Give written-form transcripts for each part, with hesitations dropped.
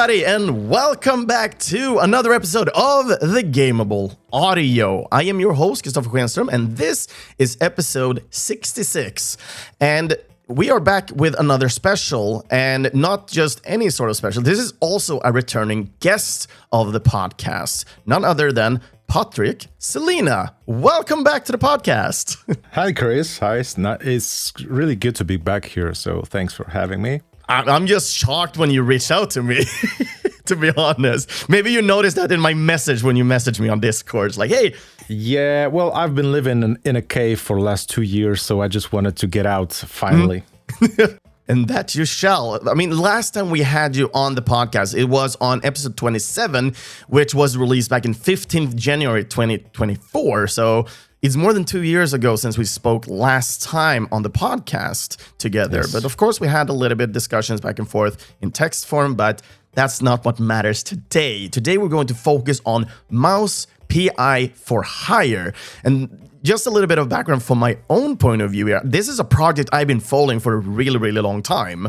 everybody, and welcome back to another episode of the Gameable Audio. I am your host, Kristoffer Schenström, and this is episode 66. And we are back with another special, and not just any sort of special. This is also a returning guest of the podcast, none other than Patryk Scelina. Welcome back to the podcast. Hi, Chris. Hi. It's really good to be back here, so thanks for having me. I'm just shocked when you reached out to me, to be honest. Maybe you noticed that in my message when you messaged me on Discord. It's like, hey. Yeah, well, I've been living in a cave for the last 2 years, so I just wanted to get out finally. And that you shall. I mean, last time we had you on the podcast, it was on episode 27, which was released back in 15th January 2024. So it's more than 2 years ago since we spoke last time on the podcast together. Yes. But of course, we had a little bit discussions back and forth in text form, but that's not what matters today. Today, we're going to focus on mouse P.I For Hire. And just a little bit of background from my own point of view here. This is a project I've been following for a really, really long time.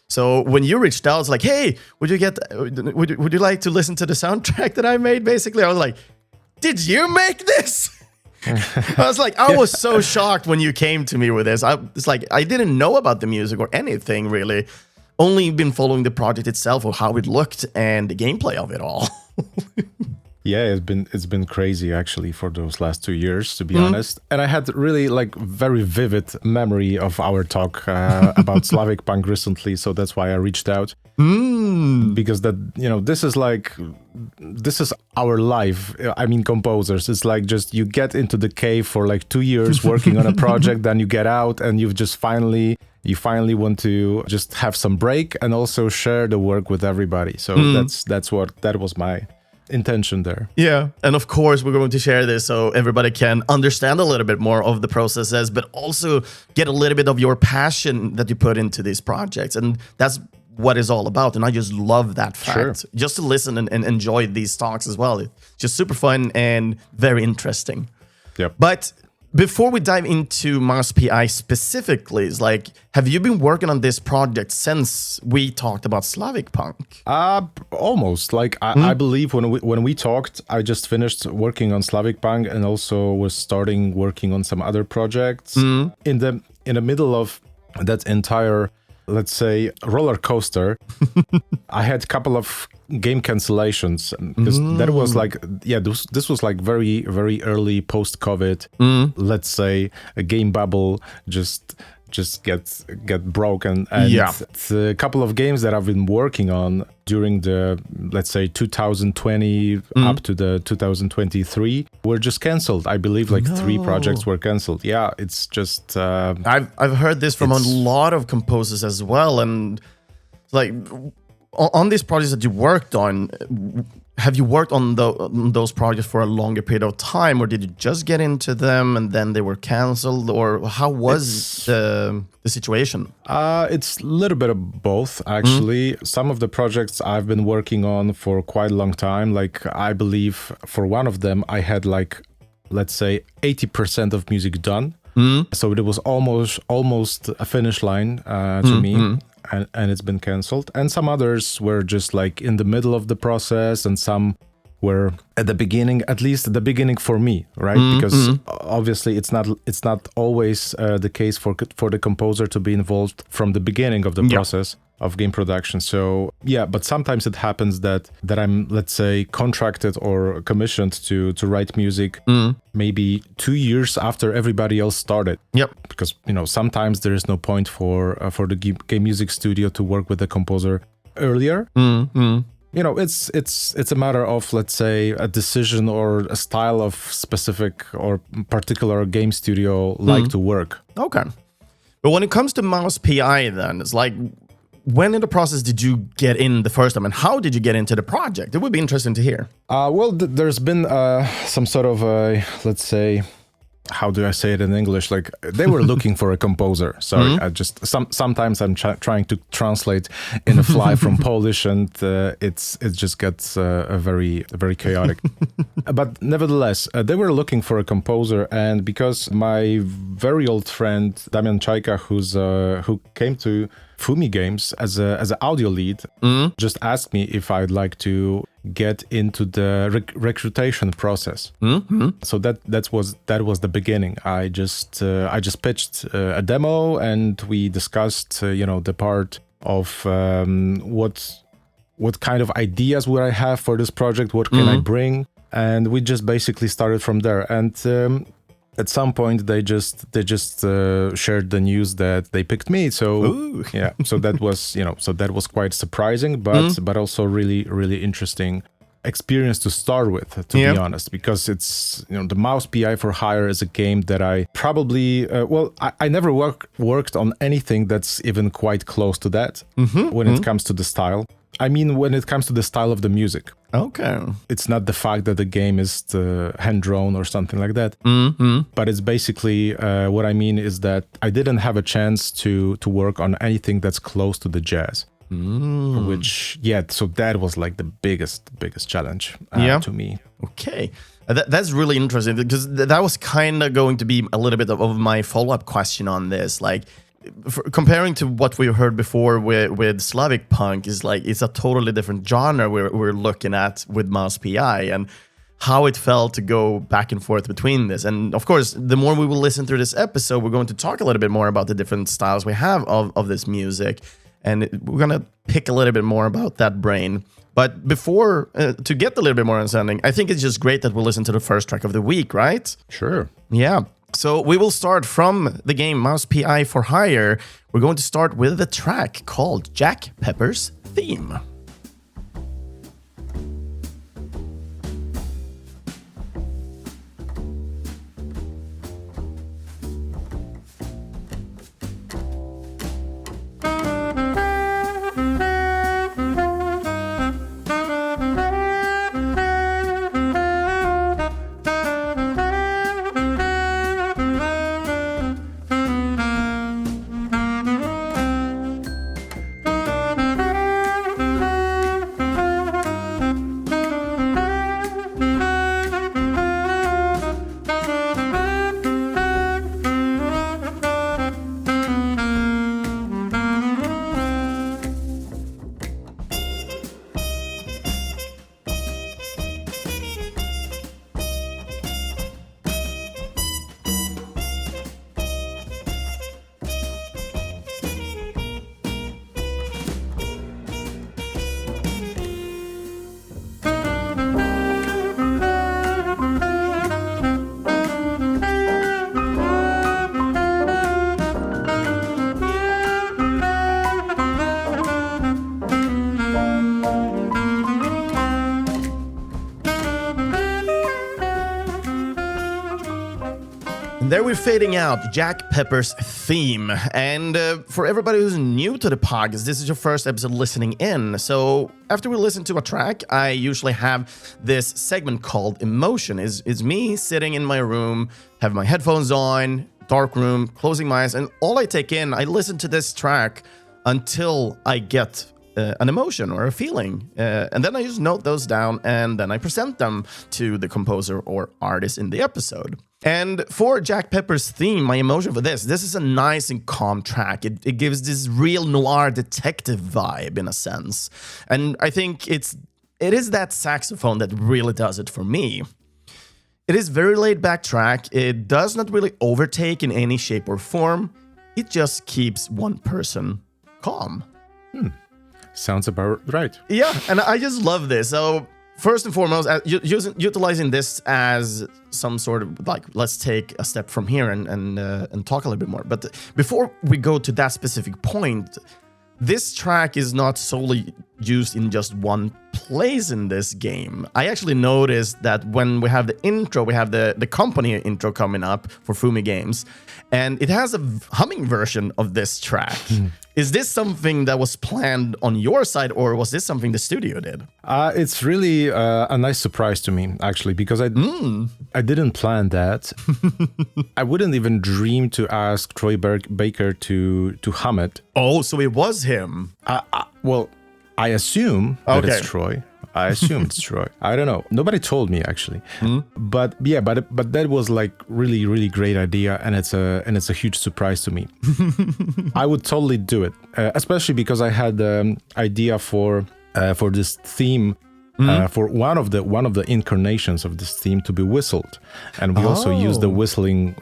So when you reached out, it's like, hey, would you like to listen to the soundtrack that I made, basically? I was like, did you make this? I was so shocked when you came to me with this. It's like, I didn't know about the music or anything, really. Only been following the project itself or how it looked and the gameplay of it all. Yeah, it's been crazy actually for those last 2 years, to be honest. And I had really very vivid memory of our talk about Slavic punk recently, so that's why I reached out. Because this is our life. I mean, composers. It's like just you get into the cave for 2 years working on a project, then you get out and you finally want to just have some break and also share the work with everybody. So that was my intention there. Yeah, and of course we're going to share this so everybody can understand a little bit more of the processes, but also get a little bit of your passion that you put into these projects, and that's what it's all about. And I just love that fact. Sure. Just to listen and enjoy these talks as well. It's just super fun and very interesting. Yep. But before we dive into Mouse P.I specifically, it's like, have you been working on this project since we talked about Slavic punk? Almost. I believe when we talked, I just finished working on Slavic punk and also was starting working on some other projects. In the middle of that entire, let's say, roller coaster, I had a couple of game cancellations because that was this was very, very early post-COVID. Let's say a game bubble just get broken, and a couple of games that I've been working on during the, let's say, 2020 up to the 2023 were just canceled. I believe 3 projects were canceled. Yeah, it's just I've heard this from a lot of composers as well, and on these projects that you worked on, have you worked on those projects for a longer period of time, or did you just get into them and then they were canceled, or how was the situation? It's a little bit of both, actually. Some of the projects I've been working on for quite a long time, I believe for one of them I had let's say 80% of music done. So it was almost a finish line to me. And it's been canceled. And some others were just in the middle of the process, and some were at the beginning, at least at the beginning for me, right? Because obviously it's not always the case for the composer to be involved from the beginning of the process of game production. So yeah, but sometimes it happens that I'm, let's say, contracted or commissioned to write music maybe 2 years after everybody else started. Yep. Because sometimes there is no point for the game music studio to work with the composer earlier. It's a matter of, let's say, a decision or a style of specific or particular game studio like to work. Okay. But when it comes to Mouse P.I then, it's like, when in the process did you get in the first time, and how did you get into the project? It would be interesting to hear. There's been some sort of, let's say, how do I say it in English? Like they were looking for a composer. Sorry, I just sometimes I'm trying to translate in a fly from Polish, and it just gets very chaotic. But nevertheless, they were looking for a composer, and because my very old friend Damian Czajka, who came to Fumi Games as an audio lead, just asked me if I'd like to get into the recruitation process. So that was the beginning. I just pitched a demo, and we discussed the part of what kind of ideas would I have for this project, what can I bring, and we just basically started from there. And at some point they just shared the news that they picked me. So yeah, so that was quite surprising, but also really interesting experience to start with, to be honest, because it's the Mouse P.I For Hire is a game that I probably I never worked on anything that's even quite close to that when it comes to the style. I mean, when it comes to the style of the music. Okay. It's not the fact that the game is hand-drawn or something like that. But it's basically, what I mean is that I didn't have a chance to work on anything that's close to the jazz. Which, so that was like the biggest challenge to me. Okay. That's really interesting, because that was kind of going to be a little bit of my follow-up question on this. Like, comparing to what we heard before with Slavic punk, is like it's a totally different genre we're looking at with Mouse P.I, and how it felt to go back and forth between this. And of course, the more we will listen through this episode, we're going to talk a little bit more about the different styles we have of this music, and we're gonna pick a little bit more about that brain. But before, to get a little bit more understanding, I think it's just great that we'll listen to the first track of the week, right? Sure. Yeah. So we will start from the game Mouse P.I For Hire. We're going to start with a track called Jack Pepper's Theme. There we're fading out Jack Pepper's Theme. And for everybody who's new to the podcast, this is your first episode listening in. So after we listen to a track, I usually have this segment called Emotion. It's me sitting in my room, have my headphones on, dark room, closing my eyes, and all I take in, I listen to this track until I get an emotion or a feeling. And then I just note those down, and then I present them to the composer or artist in the episode. And for Jack Pepper's Theme, my emotion for this is a nice and calm track. It gives this real noir detective vibe in a sense. And I think it is that saxophone that really does it for me. It is very laid back track. It does not really overtake in any shape or form. It just keeps one person calm. Sounds about right. Yeah, and I just love this. So first and foremost, utilizing this as some sort of like, let's take a step from here and talk a little bit more. But before we go to that specific point, this track is not solely used in just one place in this game. I actually noticed that when we have the intro, we have the company intro coming up for Fumi Games, and it has a humming version of this track. Is this something that was planned on your side, or was this something the studio did? It's really a nice surprise to me, actually, because I didn't plan that. I wouldn't even dream to ask Troy Baker to hum it. Oh, so it was him. Well, I assume that it's Troy. I assume it's Troy. I don't know. Nobody told me actually. But that was like really, really great idea, and it's a huge surprise to me. I would totally do it, especially because I had the idea for this theme. For one of the incarnations of this theme to be whistled, and we also used the whistling,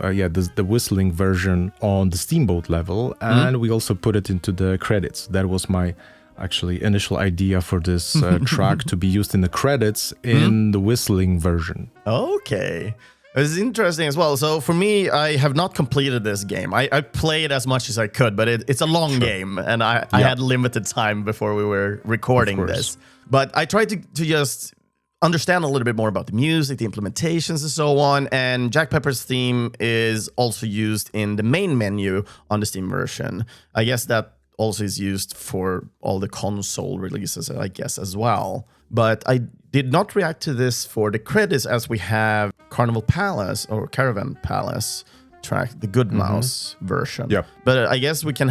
the whistling version on the Steamboat level, and we also put it into the credits. That was my actually initial idea for this track to be used in the credits in the whistling version. Okay. It's interesting as well. So for me, I have not completed this game. I played as much as I could, but it's a long game, and I had limited time before we were recording this. But I tried to just understand a little bit more about the music, the implementations, and so on. And Jack Pepper's theme is also used in the main menu on the Steam version. I guess that also is used for all the console releases, I guess, as well. But I did not react to this for the credits, as we have Carnival Palace or Caravan Palace track, the Good Mouse version. Yep. But I guess we can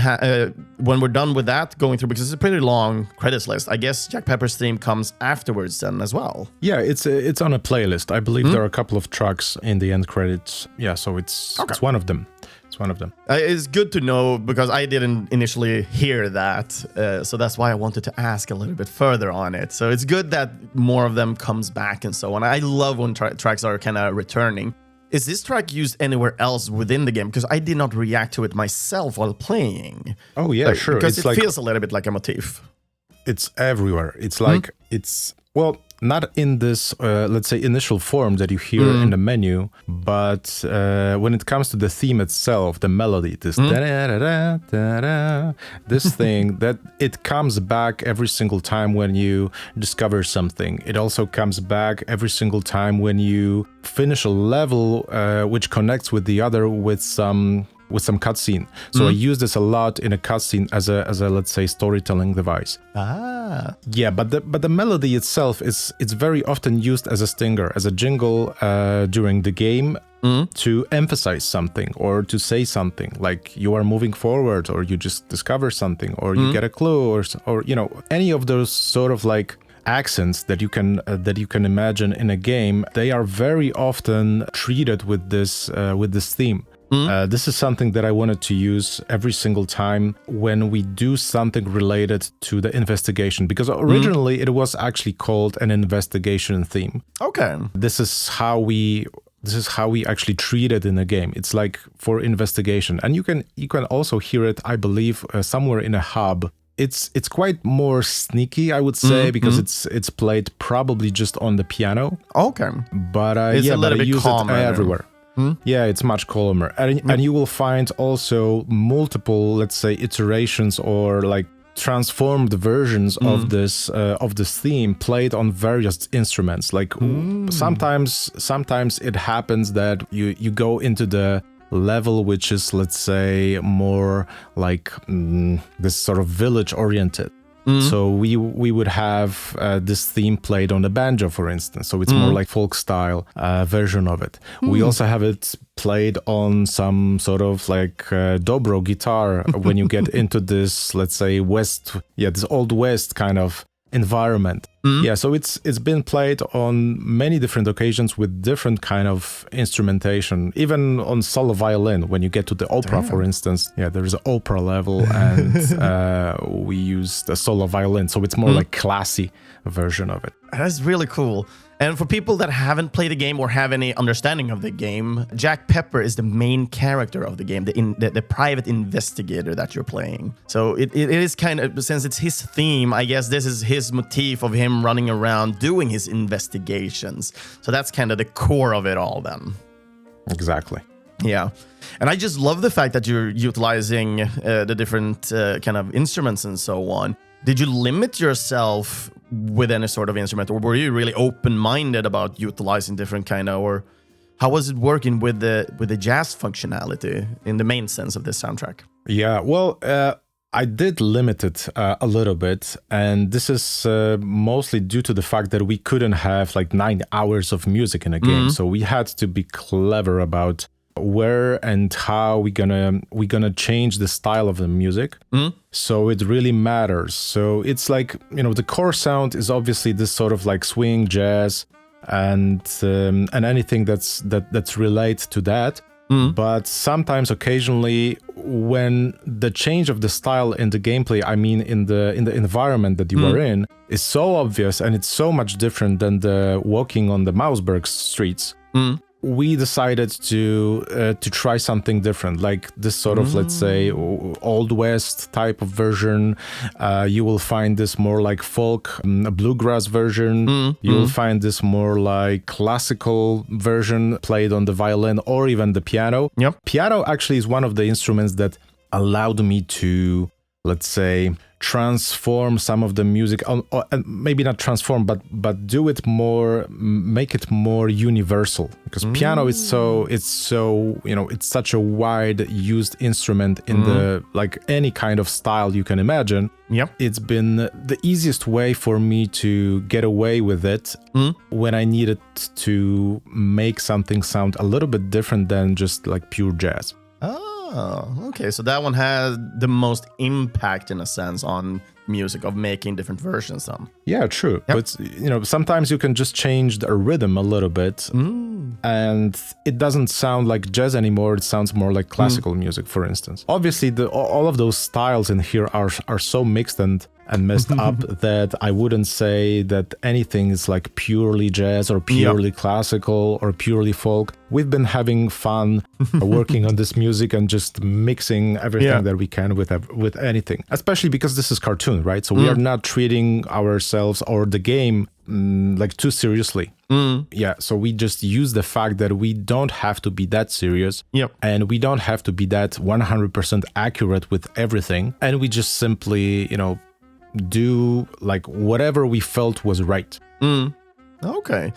when we're done with that, going through, because it's a pretty long credits list, I guess Jack Pepper's theme comes afterwards then as well. Yeah, it's on a playlist. I believe there are a couple of tracks in the end credits. Yeah, so it's one of them. It's one of them. It's good to know, because I didn't initially hear that. So that's why I wanted to ask a little bit further on it. So it's good that more of them comes back and so on. I love when tracks are kind of returning. Is this track used anywhere else within the game? Because I did not react to it myself while playing. Oh, yeah, sure. Because it feels a little bit like a motif. It's everywhere. It's like, well, not in this, let's say, initial form that you hear in the menu, but when it comes to the theme itself, the melody, this da-da-da-da-da-da, this thing, that it comes back every single time when you discover something. It also comes back every single time when you finish a level which connects with the other with some cutscene. So I use this a lot in a cutscene as a let's say storytelling device. Yeah, but the melody itself it's very often used as a stinger, as a jingle during the game to emphasize something or to say something, like you are moving forward, or you just discover something, or you get a clue, or you know, any of those sort of like accents that you can imagine in a game. They are very often treated with this theme. This is something that I wanted to use every single time when we do something related to the investigation, because originally it was actually called an investigation theme. Okay. This is how we actually treat it in the game. It's like for investigation, and you can also hear it, I believe, somewhere in a hub. It's quite more sneaky, I would say, because it's played probably just on the piano. Okay. But it's a little bit use calmer it everywhere. Yeah, it's much calmer, and you will find also multiple, let's say, iterations or like transformed versions of this theme played on various instruments. Like sometimes it happens that you go into the level which is, let's say, more like this sort of village oriented. So we would have this theme played on the banjo, for instance. So it's more like folk style version of it. We also have it played on some sort of like dobro guitar when you get into this, let's say, this Old West kind of environment. Yeah, so it's been played on many different occasions with different kind of instrumentation, even on solo violin. When you get to the opera, for instance, there is an opera level, and we use the solo violin, so it's more like classy version of it. That's really cool. And for people that haven't played the game or have any understanding of the game, Jack Pepper is the main character of the game, the private investigator that you're playing. So it is kind of, since it's his theme, I guess this is his motif of him running around doing his investigations. So that's kind of the core of it all then. Exactly. Yeah. And I just love the fact that you're utilizing the different kind of instruments and so on. Did you limit yourself with any sort of instrument, or were you really open-minded about utilizing different kind of, or how was it working with the jazz functionality in the main sense of this soundtrack? Yeah, well, I did limit it a little bit, and this is mostly due to the fact that we couldn't have like 9 hours of music in a game. So we had to be clever about where and how we gonna change the style of the music. So it really matters. So it's like, the core sound is obviously this sort of like swing, jazz, and anything that's related to that. But sometimes, occasionally, when the change of the style in the gameplay, I mean in the environment that you are in, is so obvious and it's so much different than the walking on the Mausberg streets, we decided to try something different, like this sort of, let's say, Old West type of version. You will find this more like folk, bluegrass version. You will find this more like classical version played on the violin or even the piano. Piano actually is one of the instruments that allowed me to, let's say, transform some of the music, maybe not transform, but do it more, make it more universal, because piano is it's such a wide used instrument in the, like, any kind of style you can imagine. It's been the easiest way for me to get away with it when I needed to make something sound a little bit different than just like pure jazz. Oh, okay. So that one had the most impact, in a sense, on music, of making different versions of them. Yeah, true. But, sometimes you can just change the rhythm a little bit and it doesn't sound like jazz anymore. It sounds more like classical music, for instance. Obviously, all of those styles in here are so mixed and messed up that I wouldn't say that anything is like purely jazz or purely classical or purely folk. We've been having fun working on this music and just mixing everything that we can with anything, especially because this is cartoon, right? So we are not treating ourselves or the game like too seriously. So we just use the fact that we don't have to be that serious and we don't have to be that 100% accurate with everything, and we just simply, do like whatever we felt was right. Okay.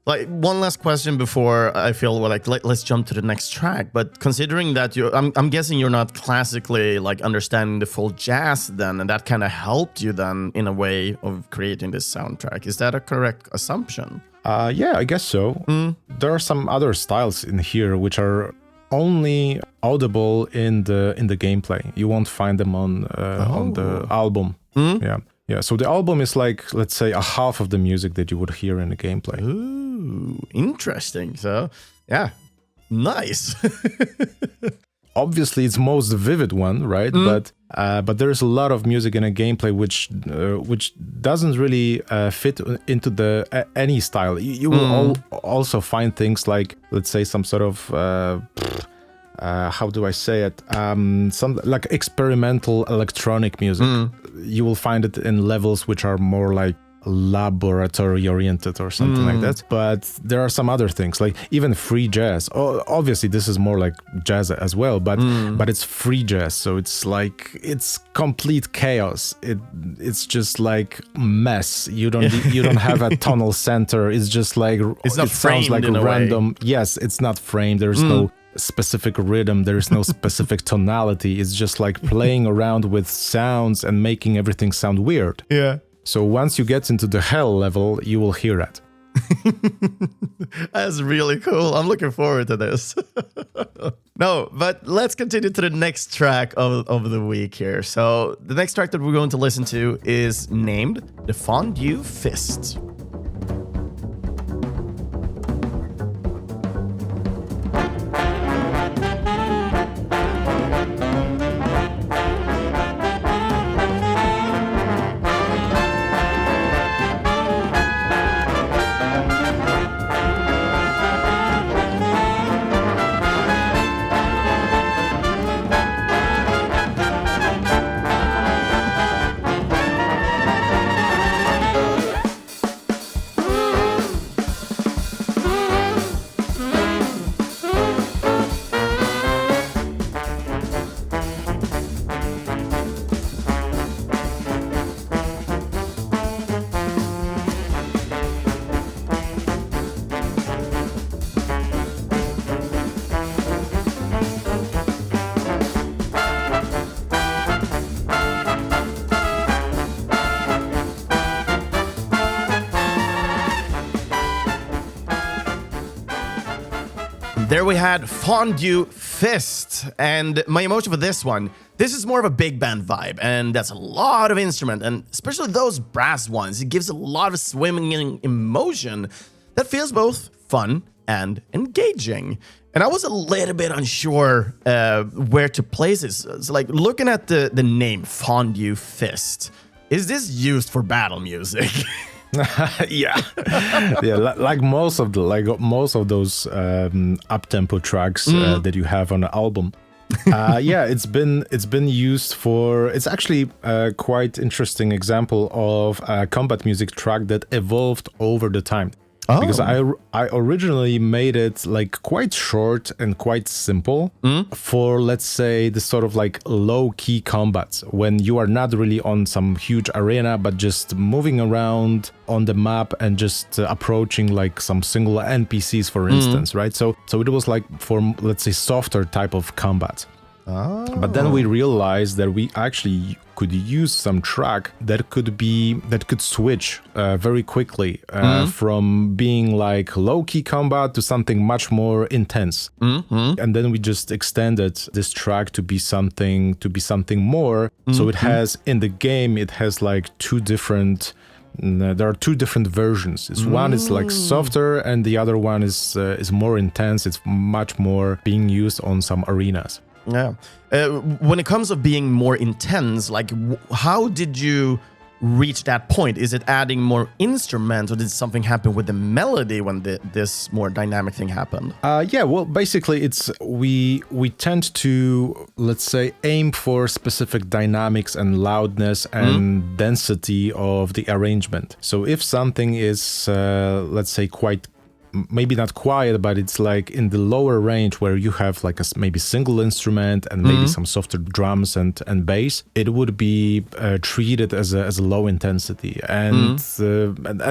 Like, one last question before I feel like let's jump to the next track. But considering that I'm guessing you're not classically like understanding the full jazz then, and that kind of helped you then in a way of creating this soundtrack. Is that a correct assumption? Yeah, I guess so. There are some other styles in here which are only audible in the gameplay. You won't find them on the album. Yeah. So the album is like, let's say, a half of the music that you would hear in the gameplay. Ooh, interesting. So, yeah, nice. Obviously, it's most vivid one, right? But there is a lot of music in a gameplay which doesn't really fit into any style. You will also find things like, let's say, some sort of how do I say it? Some like experimental electronic music. You will find it in levels which are more like laboratory oriented or something like that. But there are some other things, like even free jazz. Obviously, this is more like jazz as well, but it's free jazz, so it's like it's complete chaos. It's just like mess. You don't have a tonal center. It's just like it sounds like random. Yes, it's not framed. There's no specific rhythm, there is no specific tonality. It's just like playing around with sounds and making everything sound weird. So once you get into the hell level, you will hear that. That's really cool. I'm looking forward to this. No, but let's continue to the next track of the week here. So the next track that we're going to listen to is named The Fondue Fist. There we had Fondue Fist, and my emotion for this one, this is more of a big band vibe, and that's a lot of instrument, and especially those brass ones, it gives a lot of swimming emotion that feels both fun and engaging. And I was a little bit unsure where to place this. So like looking at the name Fondue Fist, is this used for battle music? Yeah, like most of those up-tempo tracks that you have on the album. Yeah, it's been used for. It's actually a quite interesting example of a combat music track that evolved over the time. Oh. Because I originally made it like quite short and quite simple for, let's say, the sort of like low-key combats when you are not really on some huge arena but just moving around on the map and just approaching like some single NPCs, for instance, right? So it was like for, let's say, softer type of combat. Oh. But then we realized that we actually could use some track that could switch very quickly from being like low-key combat to something much more intense. And then we just extended this track to be something more. So it has in the game, it has like there are two different versions. One is like softer, and the other one is more intense. It's much more being used on some arenas. Yeah. When it comes to being more intense, like how did you reach that point? Is it adding more instruments, or did something happen with the melody when this more dynamic thing happened? Yeah, well, basically it's we tend to, let's say, aim for specific dynamics and loudness and density of the arrangement. So if something is, let's say, quite maybe not quiet, but it's like in the lower range where you have like a maybe single instrument and maybe some softer drums and bass, it would be treated as a low intensity. And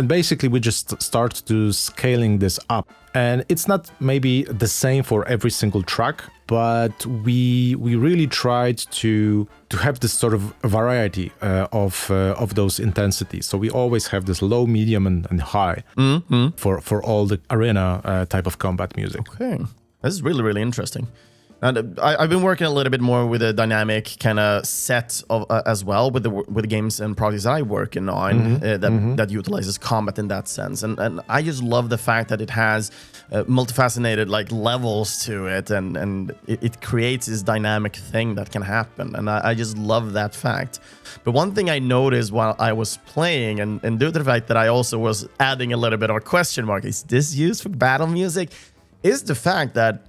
basically we just start to scaling this up. And it's not maybe the same for every single track, but we really tried to have this sort of variety of those intensities. So we always have this low, medium, and high for all the arena type of combat music. Okay, this is really, really interesting. And I've been working a little bit more with a dynamic kind of set of as well with the games and projects that I'm working on that utilizes combat in that sense. And I just love the fact that it has multifaceted like levels to it, and it creates this dynamic thing that can happen. And I just love that fact. But one thing I noticed while I was playing, and due to the fact that I also was adding a little bit of a question mark, is this used for battle music? Is the fact that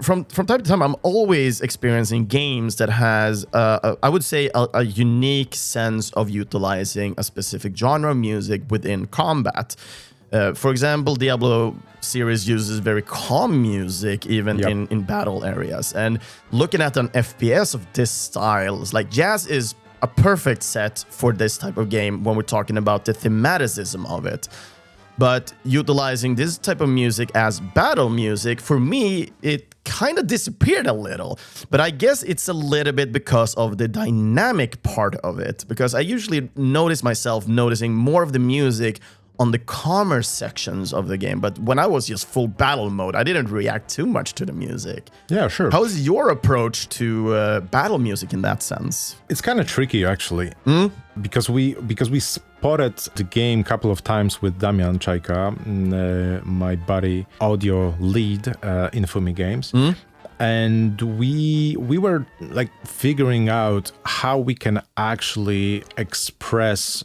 from time to time, I'm always experiencing games that has, I would say, a unique sense of utilizing a specific genre of music within combat. For example, Diablo series uses very calm music even in battle areas. And looking at an FPS of this style, it's like jazz is a perfect set for this type of game when we're talking about the thematicism of it. But utilizing this type of music as battle music, for me, it kind of disappeared a little. But I guess it's a little bit because of the dynamic part of it. Because I usually notice myself noticing more of the music on the calmer sections of the game. But when I was just full battle mode, I didn't react too much to the music. Yeah, sure. How is your approach to battle music in that sense? It's kind of tricky, actually. Because we spotted the game a couple of times with Damian Czajka, my buddy, audio lead in Fumi Games. And we were like figuring out how we can actually express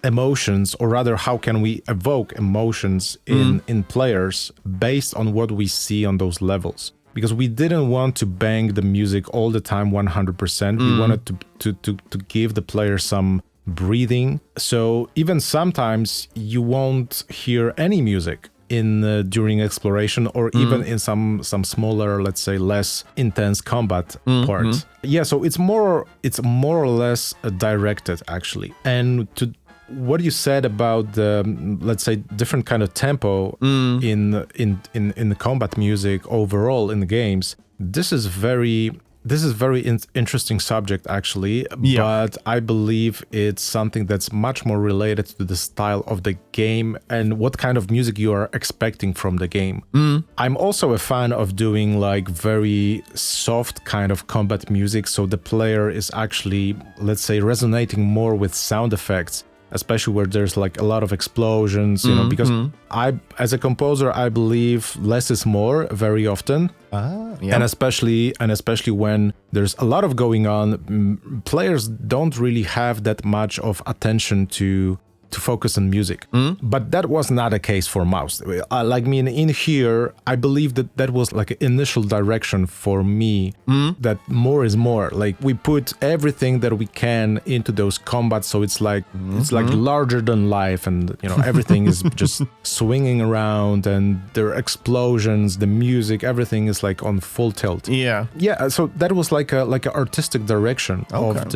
emotions, or rather how can we evoke emotions in players based on what we see on those levels. Because we didn't want to bang the music all the time 100%. We wanted to give the player some breathing. So even sometimes you won't hear any music in during exploration, or even in some smaller, let's say, less intense combat parts. Yeah, so it's more or less directed, actually. And to what you said about the, let's say, different kind of tempo in the combat music overall in the games, this is very This is very interesting subject, actually, but I believe it's something that's much more related to the style of the game and what kind of music you are expecting from the game. I'm also a fan of doing like very soft kind of combat music, so the player is actually, let's say, resonating more with sound effects, especially where there's like a lot of explosions, you know, because as a composer, I believe less is more very often. And especially when there's a lot of going on, players don't really have that much of attention to focus on music. But that was not a case for Mouse. Like me in here, I believe that was like an initial direction for me, that more is more. Like we put everything that we can into those combats, so it's like larger than life, and you know everything is just swinging around, and there are explosions, the music, everything is like on full tilt. Yeah. So that was like a artistic direction of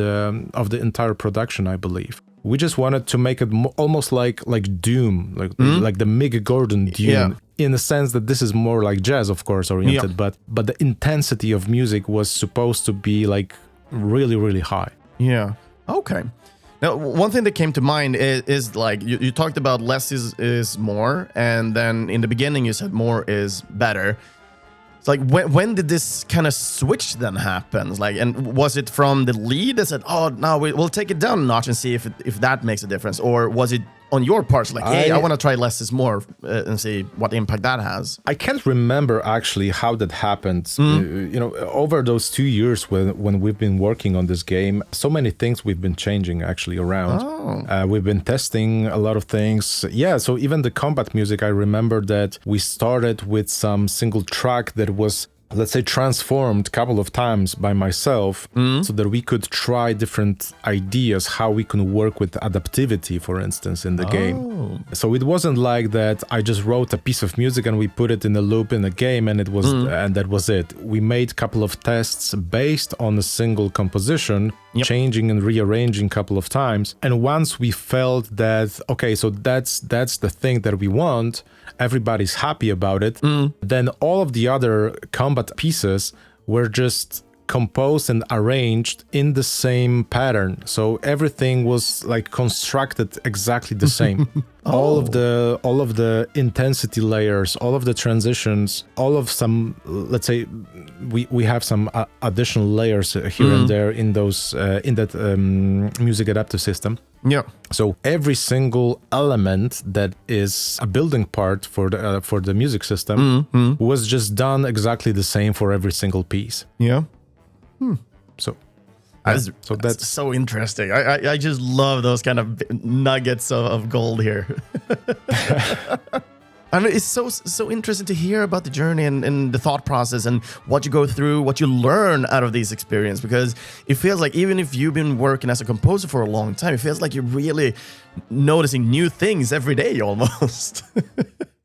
the entire production, I believe. We just wanted to make it almost like Doom, like the Mick Gordon Doom, in the sense that this is more like jazz, of course, oriented, but the intensity of music was supposed to be like really, really high. Yeah. Okay. Now, one thing that came to mind is like you talked about less is more, and then in the beginning you said more is better. It's like when did this kind of switch then happen? Like, and was it from the lead that said, "Oh, no, we'll take it down a notch and see if that makes a difference," or was it on your part, like, "Hey, I want to try less is more and see what impact that has"? I can't remember actually how that happened. You know, over those 2 years when we've been working on this game, so many things we've been changing actually around. We've been testing a lot of things. Yeah, so even the combat music, I remember that we started with some single track that was, let's say, transformed a couple of times by myself, so that we could try different ideas how we can work with adaptivity, for instance, in the game. So it wasn't like that I just wrote a piece of music and we put it in a loop in the game and it was and that was it. We made a couple of tests based on a single composition, changing and rearranging a couple of times, and once we felt that, okay, so that's the thing that we want, everybody's happy about it, then all of the other combat pieces were just composed and arranged in the same pattern. So everything was like constructed exactly the same. All of the intensity layers, all of the transitions, all of some, let's say, we have some additional layers here and there in those in that music adaptive system. Yeah. So every single element that is a building part for the music system was just done exactly the same for every single piece. Yeah. So that's so interesting. I just love those kind of nuggets of gold here. I mean, it's so interesting to hear about the journey and the thought process and what you go through, what you learn out of these experiences, because it feels like even if you've been working as a composer for a long time, it feels like you're really noticing new things every day almost.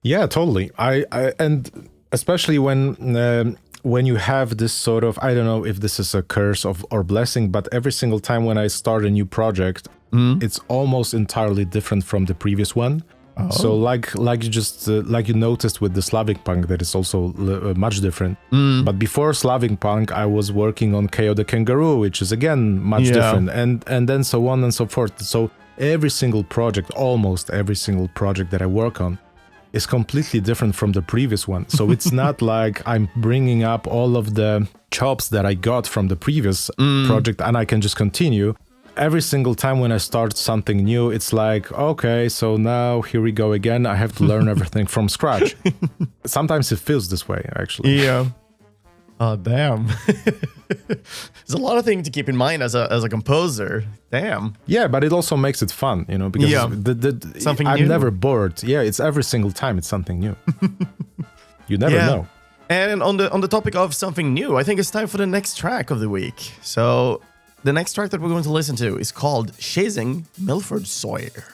Yeah, totally. I and especially when you have this sort of, I don't know if this is a curse or blessing, but every single time when I start a new project, it's almost entirely different from the previous one. So like you just like you noticed with the Slavic punk, that is also much different. But before Slavic punk, I was working on KO the Kangaroo, which is again much different, and then so on and so forth. So almost every single project that I work on is completely different from the previous one. So it's not like I'm bringing up all of the chops that I got from the previous project and I can just continue. Every single time when I start something new, it's like, okay, so now here we go again. I have to learn everything from scratch. Sometimes it feels this way, actually. Yeah. Oh, damn. There's a lot of things to keep in mind as a composer. Damn. Yeah, but it also makes it fun, you know, because something I'm new. never bored. Yeah, it's every single time it's something new. You never know. And on the topic of something new, I think it's time for the next track of the week. So the next track that we're going to listen to is called Chasing Milford Soyer.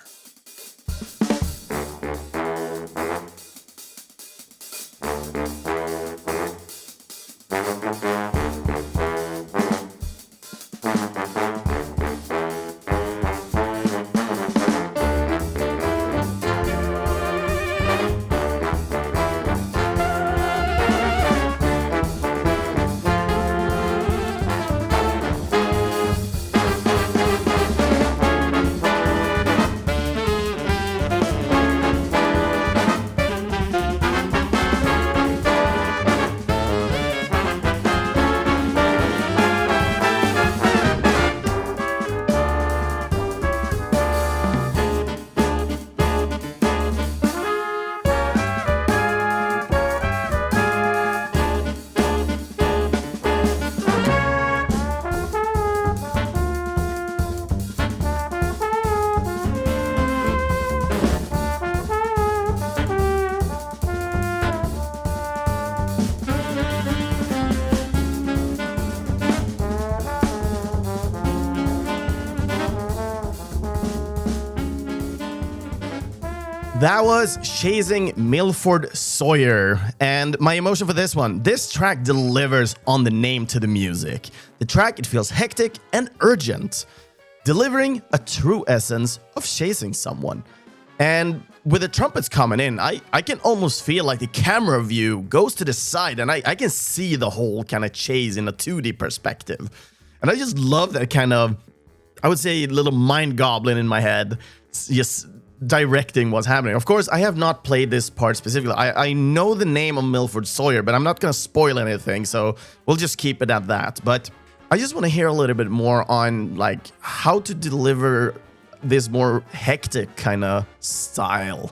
That was Chasing Milford Soyer. And my emotion for this track delivers on the name to the music. The track, it feels hectic and urgent, delivering a true essence of chasing someone. And with the trumpets coming in, I can almost feel like the camera view goes to the side and I can see the whole kind of chase in a 2D perspective. And I just love that kind of, I would say, little mind goblin in my head, just directing what's happening. Of course, I have not played this part specifically. I know the name of Milford Soyer, but I'm not going to spoil anything, so we'll just keep it at that. But I just want to hear a little bit more on like how to deliver this more hectic kind of style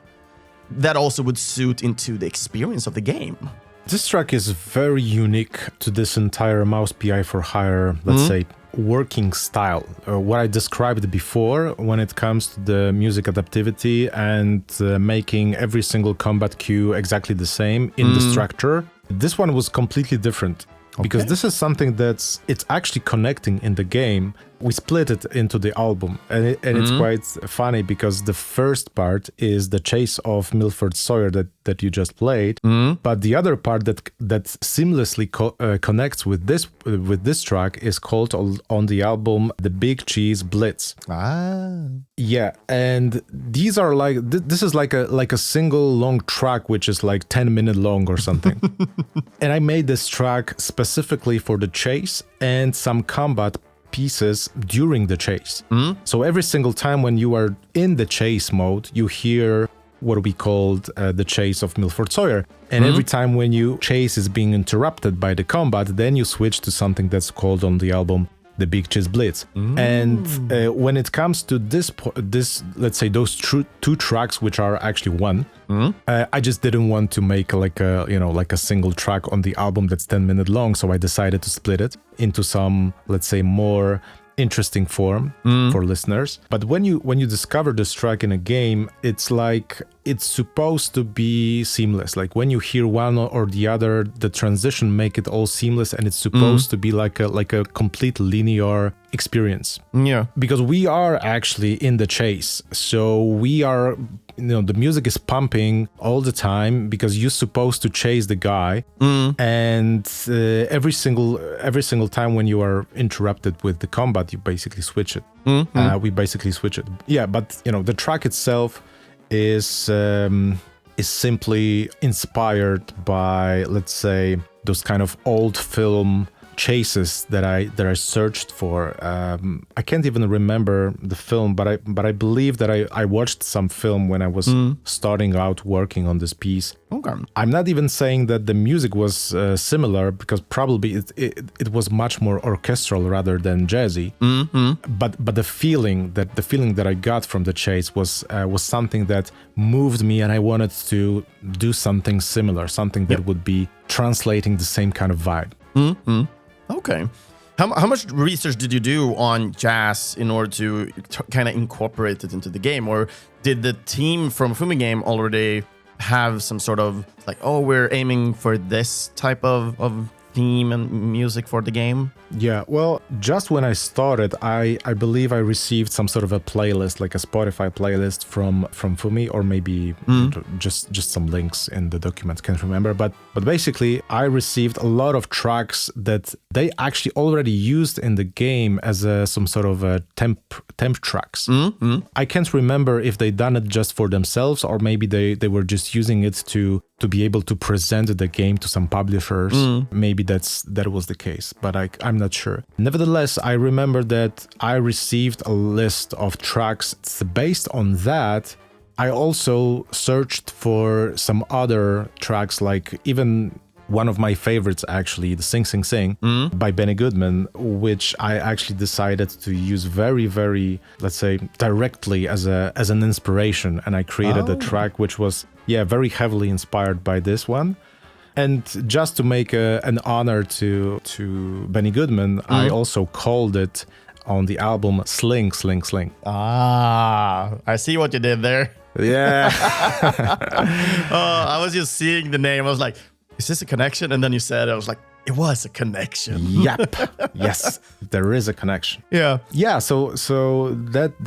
that also would suit into the experience of the game. This track is very unique to this entire Mouse P.I For Hire, let's say, working style. What I described before when it comes to the music adaptivity and making every single combat cue exactly the same in the structure. This one was completely different. Because this is something it's actually connecting in the game. We split it into the album, and it's quite funny because the first part is the chase of Milford Soyer that you just played, but the other part that seamlessly connects with this track is called on the album The Big Cheese Blitz. Yeah, and these are like this is like a single long track which is like 10-minute long or something. And I made this track specifically for the chase and some combat pieces during the chase. So every single time when you are in the chase mode, you hear what we called the chase of Milford Soyer. And every time when you chase is being interrupted by the combat, then you switch to something that's called on the album The Big Cheese Blitz. And when it comes to this, let's say those two tracks, which are actually one, I just didn't want to make like a single track on the album that's 10-minute long. So I decided to split it into some, let's say, more interesting form for listeners. But when you discover this track in a game, it's like it's supposed to be seamless. Like when you hear one or the other, the transition make it all seamless, and it's supposed to be like a complete linear experience. Yeah, because we are actually in the chase, so we are. The music is pumping all the time because you're supposed to chase the guy, and every single time when you are interrupted with the combat, you basically switch it. We basically switch it. Yeah, but the track itself is simply inspired by, let's say, those kind of old film chases that I searched for. I can't even remember the film, but I believe that I watched some film when I was starting out working on this piece. Okay. I'm not even saying that the music was similar, because probably it was much more orchestral rather than jazzy. But the feeling that I got from the chase was something that moved me, and I wanted to do something similar, something that would be translating the same kind of vibe. Okay. How much research did you do on jazz in order to kind of incorporate it into the game? Or did the team from Fumi Game already have some sort of like, oh, we're aiming for this type of theme and music for the game? Yeah, well, just when I started, I believe I received some sort of a playlist, like a Spotify playlist from Fumi, or maybe just some links in the document, can't remember. But basically, I received a lot of tracks that they actually already used in the game as some sort of temp tracks. I can't remember if they done it just for themselves, or maybe they were just using it to be able to present the game to some publishers. Maybe that was the case, but I'm not sure. Nevertheless, I remember that I received a list of tracks. Based on that, I also searched for some other tracks, like even one of my favorites, actually, the Sing Sing Sing by Benny Goodman, which I actually decided to use very, very, let's say, directly as an inspiration. And I created a track which was, very heavily inspired by this one. And just to make an honor to Benny Goodman, I also called it on the album Sling, Sling, Sling. I see what you did there. Yeah. I was just seeing the name. I was like, is this a connection? And then you said, I was like, It was a connection. Yep. Yes, there is a connection. Yeah. Yeah, so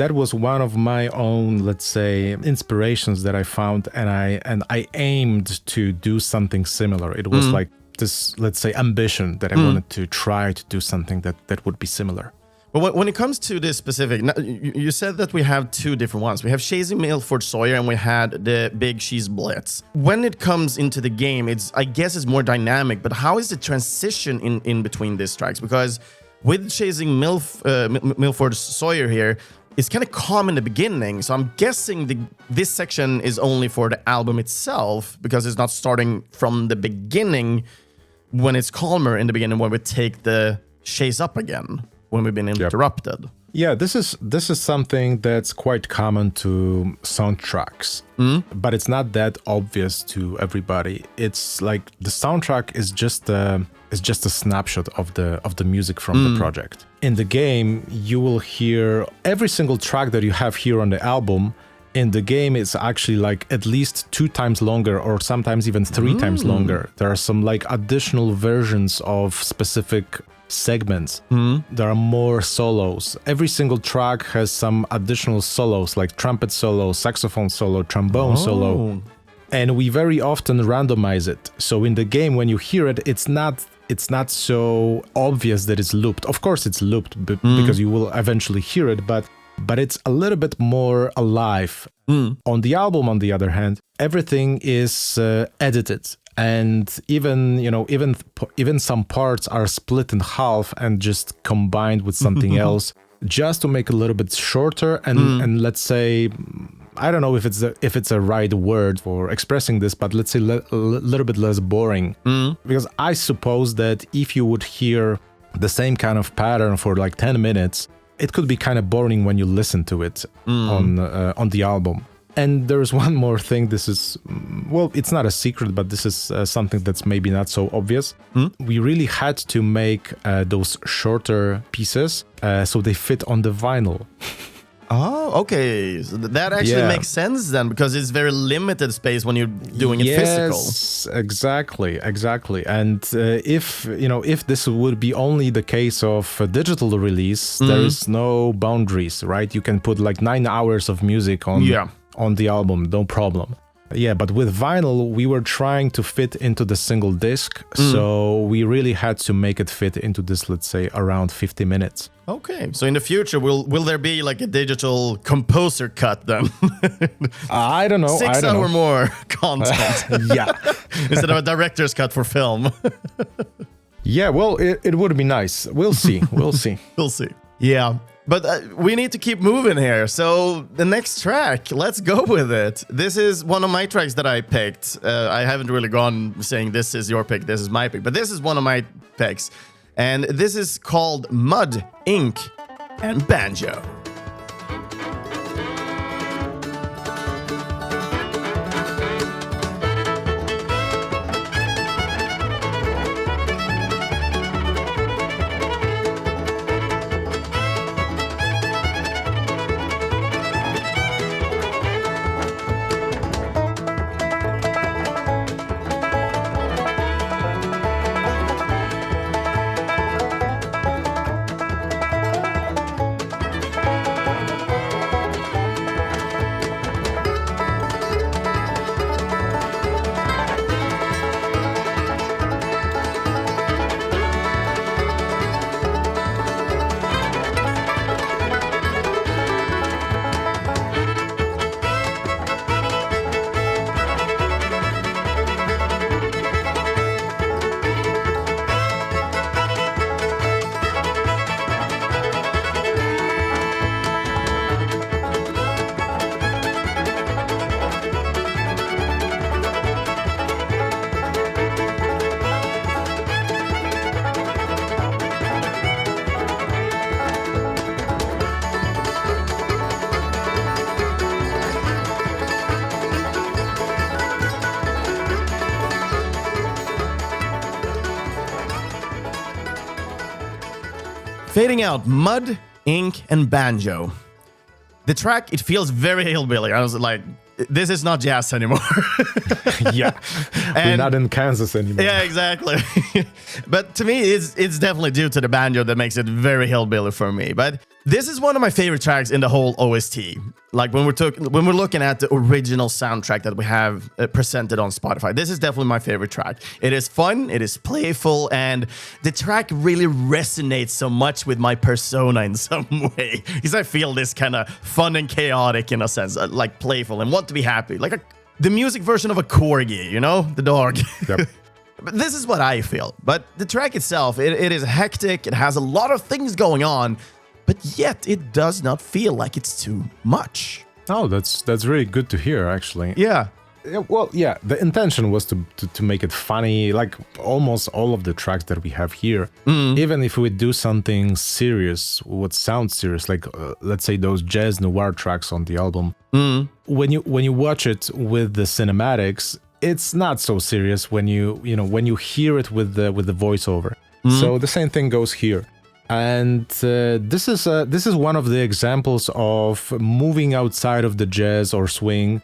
that was one of my own, let's say, inspirations that I found, and I aimed to do something similar. It was like this, let's say, ambition that I wanted to try to do something that would be similar. But when it comes to this specific, you said that we have two different ones. We have Chasing Milford, Soyer, and we had the Big Cheese Blitz. When it comes into the game, I guess it's more dynamic, but how is the transition in between these tracks? Because with Chasing Milford, Soyer here, it's kind of calm in the beginning. So I'm guessing this section is only for the album itself, because it's not starting from the beginning when it's calmer in the beginning when we take the chase up again. When we've been interrupted. Yeah, this is something that's quite common to soundtracks, but it's not that obvious to everybody. It's like the soundtrack is just a snapshot of the music from the project. In the game, you will hear every single track that you have here on the album. In the game, it's actually like at least 2 times longer, or sometimes even 3 times longer. There are some like additional versions of specific segments. There are more solos. Every single track has some additional solos, like trumpet solo, saxophone solo, trombone solo, and we very often randomize it. So in the game, when you hear it, it's not so obvious that it's looped. Of course, it's looped because you will eventually hear it, but it's a little bit more alive. On the album, on the other hand, everything is edited. And even some parts are split in half and just combined with something else, just to make it a little bit shorter and let's say, I don't know if it's a right word for expressing this, but let's say a little bit less boring. Because I suppose that if you would hear the same kind of pattern for like 10 minutes, it could be kind of boring when you listen to it on the album. And there's one more thing. This is, well, it's not a secret, but this is something that's maybe not so obvious. We really had to make those shorter pieces so they fit on the vinyl. Oh, okay. So that actually makes sense then, because it's very limited space when you're doing it physical. Yes, exactly. And if this would be only the case of a digital release, there is no boundaries, right? You can put like 9 hours of music on the album, no problem. Yeah, but with vinyl, we were trying to fit into the single disc, so we really had to make it fit into this, let's say, around 50 minutes. Okay, so in the future, will there be like a digital composer cut then? I don't know. 6 hour more content. Yeah. Instead of a director's cut for film. Yeah, well, it would be nice. We'll see. We'll see. We'll see. Yeah. But we need to keep moving here. So the next track, let's go with it. This is one of my tracks that I picked. I haven't really gone saying this is your pick, this is my pick, but this is one of my picks. And this is called Mud, Ink, and Banjo. Fading out, Mud, Ink, and Banjo. The track, it feels very hillbilly. I was like, this is not jazz anymore. Yeah, we're not in Kansas anymore. Yeah, exactly. But to me, it's definitely due to the banjo that makes it very hillbilly for me. But this is one of my favorite tracks in the whole OST. Like when we're looking at the original soundtrack that we have presented on Spotify, this is definitely my favorite track. It is fun, it is playful, and the track really resonates so much with my persona in some way. Because I feel this kind of fun and chaotic in a sense, like playful and want to be happy, like the music version of a corgi, you know, the dog. Yep. But this is what I feel. But the track itself, it is hectic. It has a lot of things going on, but yet it does not feel like it's too much. Oh, that's really good to hear, actually. Yeah. Well, yeah, the intention was to make it funny, like almost all of the tracks that we have here. Even if we do something serious, what sounds serious, like let's say those jazz noir tracks on the album, when you watch it with the cinematics, it's not so serious when you hear it with the voiceover. So the same thing goes here. And this is one of the examples of moving outside of the jazz or swing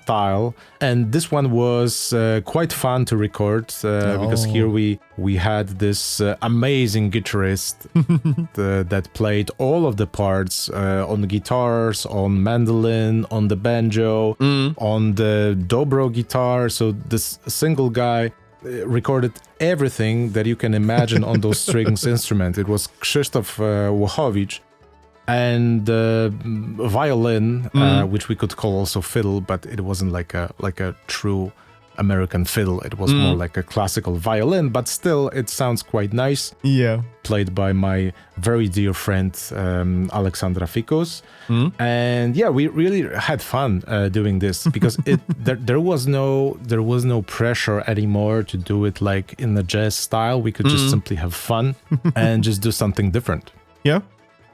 style, and this one was quite fun to record because here we had this amazing guitarist that played all of the parts on the guitars, on mandolin, on the banjo, on the dobro guitar. So this single guy recorded everything that you can imagine on those strings instrument. It was Krzysztof Włochowicz, and violin, which we could call also fiddle, but it wasn't like a true American fiddle. It was more like a classical violin, but still it sounds quite nice. Yeah. Played by my very dear friend Aleksandra Fikus. And yeah, we really had fun doing this because there was no pressure anymore to do it like in the jazz style. We could just simply have fun and just do something different. Yeah.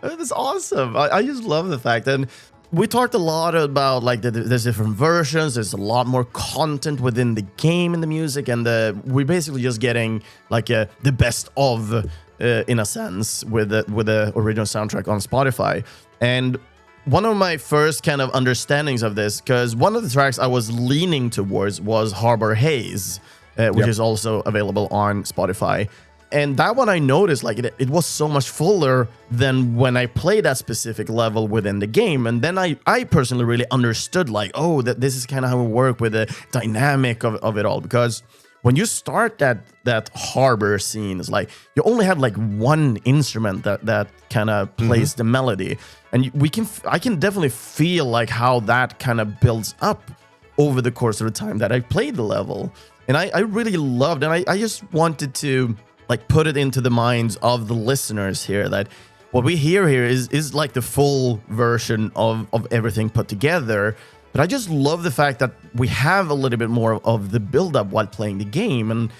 That's awesome. I just love the fact that we talked a lot about like there's different versions. There's a lot more content within the game and the music, and we're basically just getting like the best of, in a sense, with the original soundtrack on Spotify. And one of my first kind of understandings of this, because one of the tracks I was leaning towards was Harbor Haze, which is also available on Spotify. And that one I noticed, like, it was so much fuller than when I played that specific level within the game. And then I personally really understood, like, oh, that this is kind of how we work with the dynamic of it all. Because when you start that harbor scene, it's like you only have like one instrument that kind of plays the melody. And I can definitely feel like how that kind of builds up over the course of the time that I played the level. And I really loved, and I just wanted to like put it into the minds of the listeners here that what we hear here is like the full version of everything put together. But I just love the fact that we have a little bit more of the build-up while playing the game. And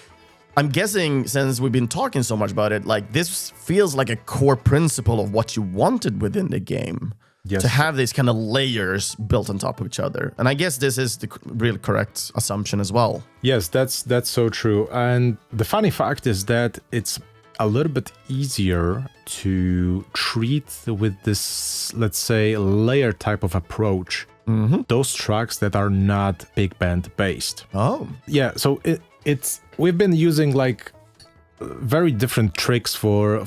I'm guessing, since we've been talking so much about it, like this feels like a core principle of what you wanted within the game. Yes. To have these kind of layers built on top of each other. And I guess this is the real correct assumption as well. Yes, that's so true. And the funny fact is that it's a little bit easier to treat with this, let's say, layer type of approach those tracks that are not big band based. Oh. Yeah, so we've been using like very different tricks for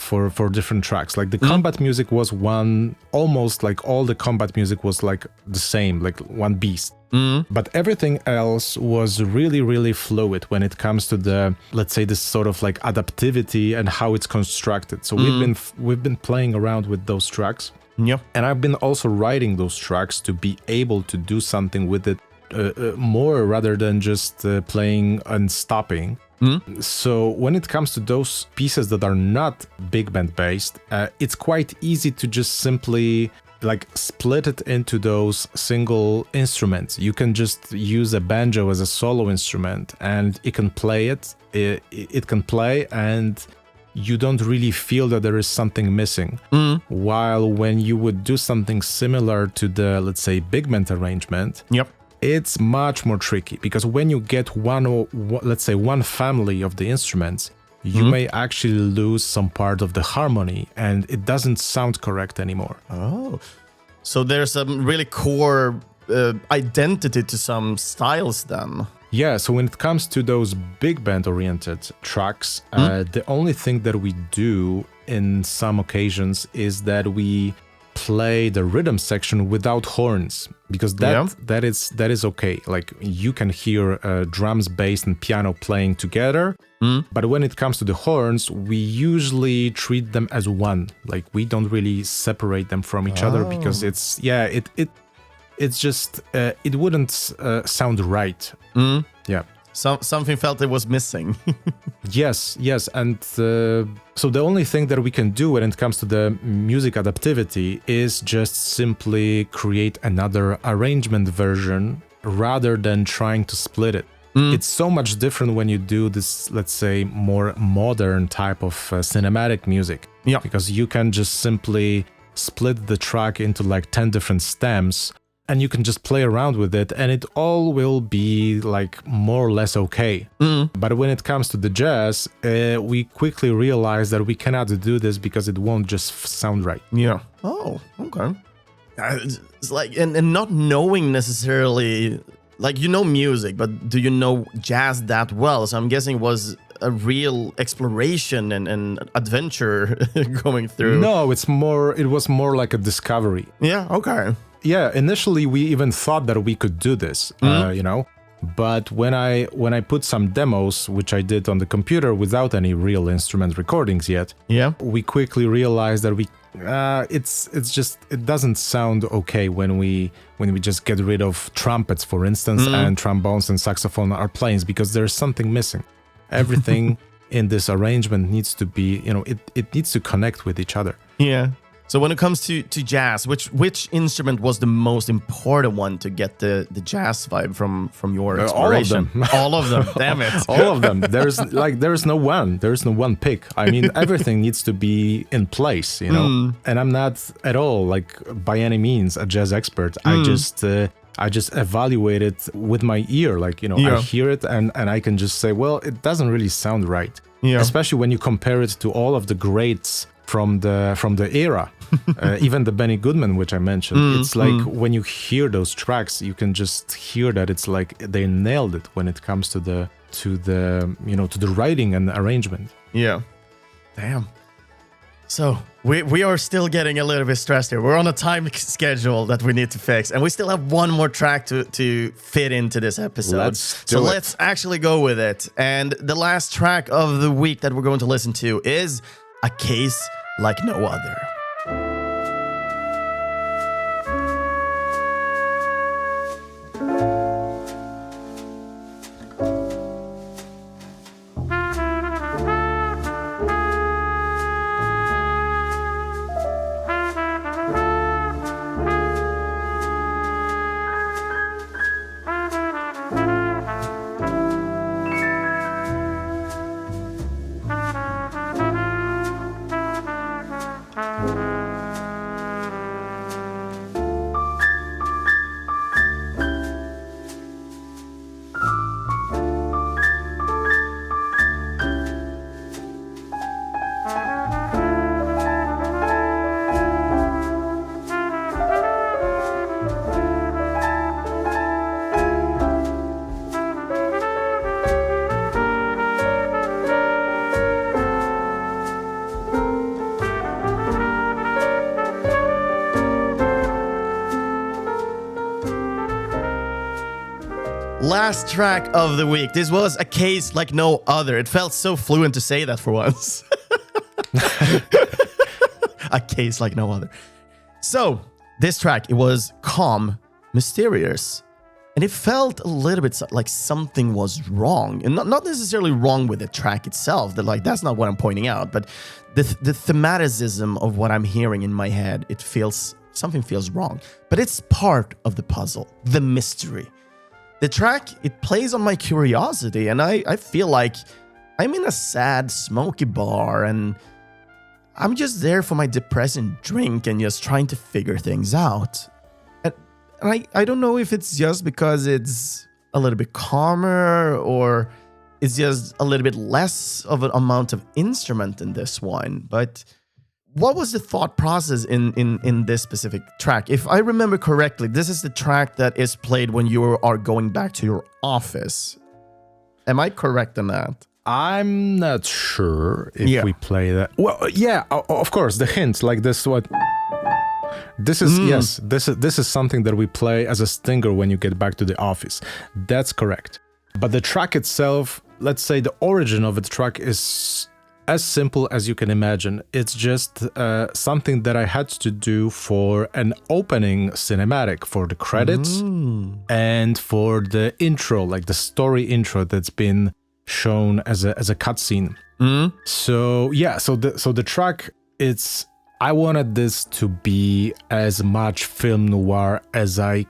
different tracks. Like the combat music was one, almost like all the combat music was like the same, like one beast. But everything else was really, really fluid when it comes to the, let's say, this sort of like adaptivity and how it's constructed. So we've been playing around with those tracks. Yep. And I've been also writing those tracks to be able to do something with it more rather than just playing and stopping. So when it comes to those pieces that are not big band based, it's quite easy to just simply like split it into those single instruments. You can just use a banjo as a solo instrument and it can play it can play, and you don't really feel that there is something missing. While when you would do something similar to the, let's say, big band arrangement, it's much more tricky, because when you get one family of the instruments, you may actually lose some part of the harmony and it doesn't sound correct anymore. Oh, so there's some really core identity to some styles then. Yeah, so when it comes to those big band-oriented tracks, the only thing that we do in some occasions is that we play the rhythm section without horns, because that is okay. Like, you can hear drums, bass, and piano playing together, but when it comes to the horns, we usually treat them as one. Like, we don't really separate them from each other, because it's just it wouldn't sound right. Yeah. Something felt it was missing. Yes, and so the only thing that we can do when it comes to the music adaptivity is just simply create another arrangement version rather than trying to split it. It's so much different when you do this, let's say, more modern type of cinematic music. Yeah. Because you can just simply split the track into like 10 different stems, and you can just play around with it, and it all will be like more or less okay. But when it comes to the jazz, we quickly realize that we cannot do this because it won't just sound right. Yeah. Oh, okay. It's like, and not knowing necessarily, like, you know music, but do you know jazz that well? So I'm guessing it was a real exploration and adventure going through. No, it was more like a discovery. Yeah, okay. Yeah, initially we even thought that we could do this, but when I put some demos, which I did on the computer without any real instrument recordings yet, we quickly realized that it doesn't sound okay when we just get rid of trumpets, for instance, and trombones and saxophone are playing, because there's something missing. Everything in this arrangement needs to be, it needs to connect with each other. Yeah. So when it comes to jazz, which instrument was the most important one to get the jazz vibe from your exploration? All of them. All of them. Damn it. All of them. There's no one pick. I mean, everything needs to be in place, And I'm not at all, like, by any means a jazz expert. I just evaluate it with my ear, like, I hear it and I can just say, well, it doesn't really sound right. Yeah. Especially when you compare it to all of the greats from the era, even the Benny Goodman, which I mentioned. It's like when you hear those tracks, you can just hear that it's like they nailed it when it comes to the writing and the arrangement. Yeah. Damn. So we are still getting a little bit stressed here. We're on a time schedule that we need to fix, and we still have one more track to fit into this episode. Let's actually go with it. And the last track of the week that we're going to listen to is A Case Like No Other. Last track of the week. This was A Case Like No Other. It felt so fluent to say that for once. A Case Like No Other. So, this track, it was calm, mysterious, and it felt a little bit like something was wrong. And not necessarily wrong with the track itself. That's not what I'm pointing out, but the thematicism of what I'm hearing in my head, something feels wrong. But it's part of the puzzle, the mystery. The track, it plays on my curiosity, and I feel like I'm in a sad, smoky bar, and I'm just there for my depressing drink and just trying to figure things out. And I don't know if it's just because it's a little bit calmer, or it's just a little bit less of an amount of instrument in this one, but what was the thought process in this specific track? If I remember correctly, this is the track that is played when you are going back to your office. Am I correct in that? I'm not sure if we play that. Well, yeah, of course, the hints like this. This is yes. This is something that we play as a stinger when you get back to the office. That's correct. But the track itself, let's say the origin of the track is as simple as you can imagine. It's just something that I had to do for an opening cinematic for the credits and for the intro, like the story intro that's been shown as a cutscene. So yeah, so the track, I wanted this to be as much film noir as I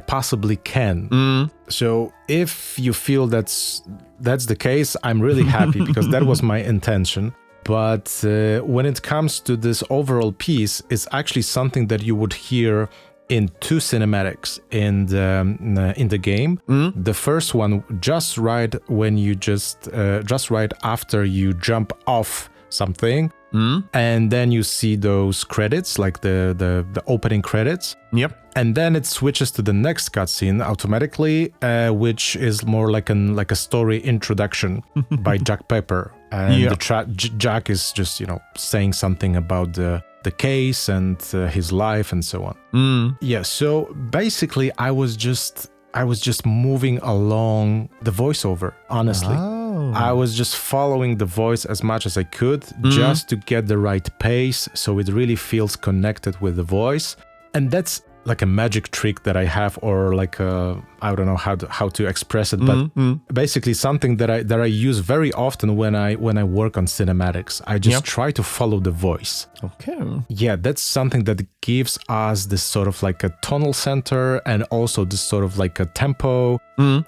possibly can. So if you feel that's the case, I'm really happy because that was my intention. But when it comes to this overall piece, it's actually something that you would hear in two cinematics in the game. The first one just right when you just right after you jump off something. And then you see those credits, like the opening credits. Yep. And then it switches to the next cutscene automatically, which is more like a story introduction by Kacper. And Jack is just, saying something about the case and his life and so on. Yeah, so basically I was just moving along the voiceover, honestly. I was just following the voice as much as I could just to get the right pace so it really feels connected with the voice. And that's like a magic trick that I have, or like I don't know how to express it, but basically something that I use very often when I work on cinematics. I just try to follow the voice. Okay. Yeah, that's something that gives us this sort of like a tonal center and also this sort of like a tempo,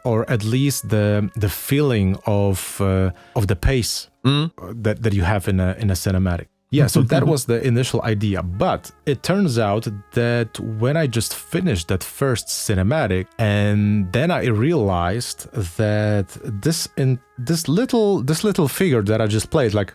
or at least the feeling of the pace that you have in a cinematic. Yeah, so that was the initial idea, but it turns out that when I just finished that first cinematic, and then I realized that this little figure that I just played, like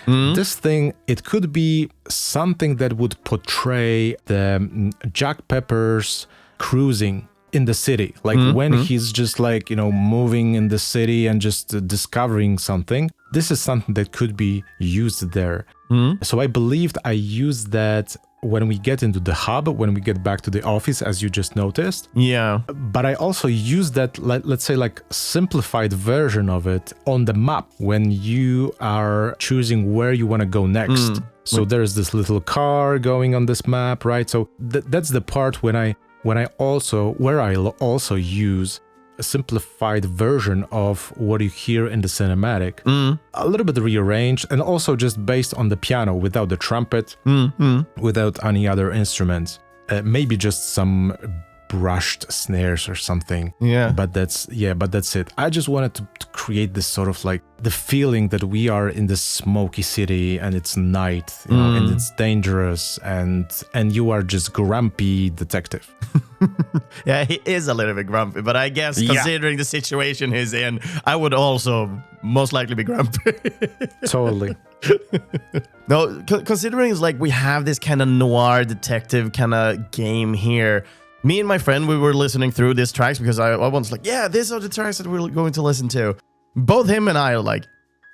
this thing, it could be something that would portray the Kacper's cruising in the city, like when he's just like, moving in the city and just discovering something. This is something that could be used there. So I believed I used that when we get into the hub, when we get back to the office, as you just noticed. Yeah. But I also used that, let's say, like simplified version of it on the map when you are choosing where you want to go next. So there's this little car going on this map, right? So that's the part where I also use a simplified version of what you hear in the cinematic, a little bit rearranged, and also just based on the piano without the trumpet, without any other instruments, maybe just some brushed snares or something. But that's it. I just wanted to create this sort of like the feeling that we are in this smoky city and it's night, and it's dangerous, and you are just grumpy detective. Yeah, he is a little bit grumpy, but I guess considering the situation he's in, I would also most likely be grumpy. Totally. No, considering it's like we have this kind of noir detective kind of game here. Me and my friend, we were listening through these tracks because I was like, yeah, these are the tracks that we're going to listen to. Both him and I are like,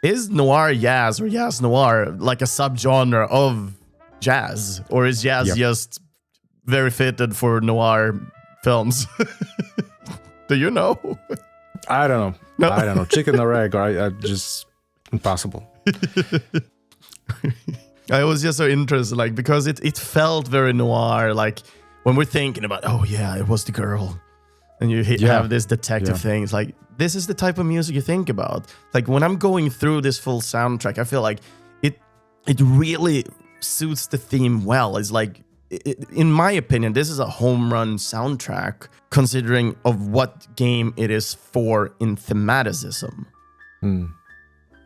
is noir jazz or jazz noir like a subgenre of jazz? Or is jazz just very fitted for noir films? Do you know? I don't know. No. I don't know. Chicken or egg, I just impossible. I was just so interested, like, because it felt very noir, like when we're thinking about, oh yeah, it was the girl, and you have this detective thing. It's like, this is the type of music you think about. Like when I'm going through this full soundtrack, I feel like it really suits the theme well. It's like, in my opinion, this is a home run soundtrack, considering of what game it is for in thematicism.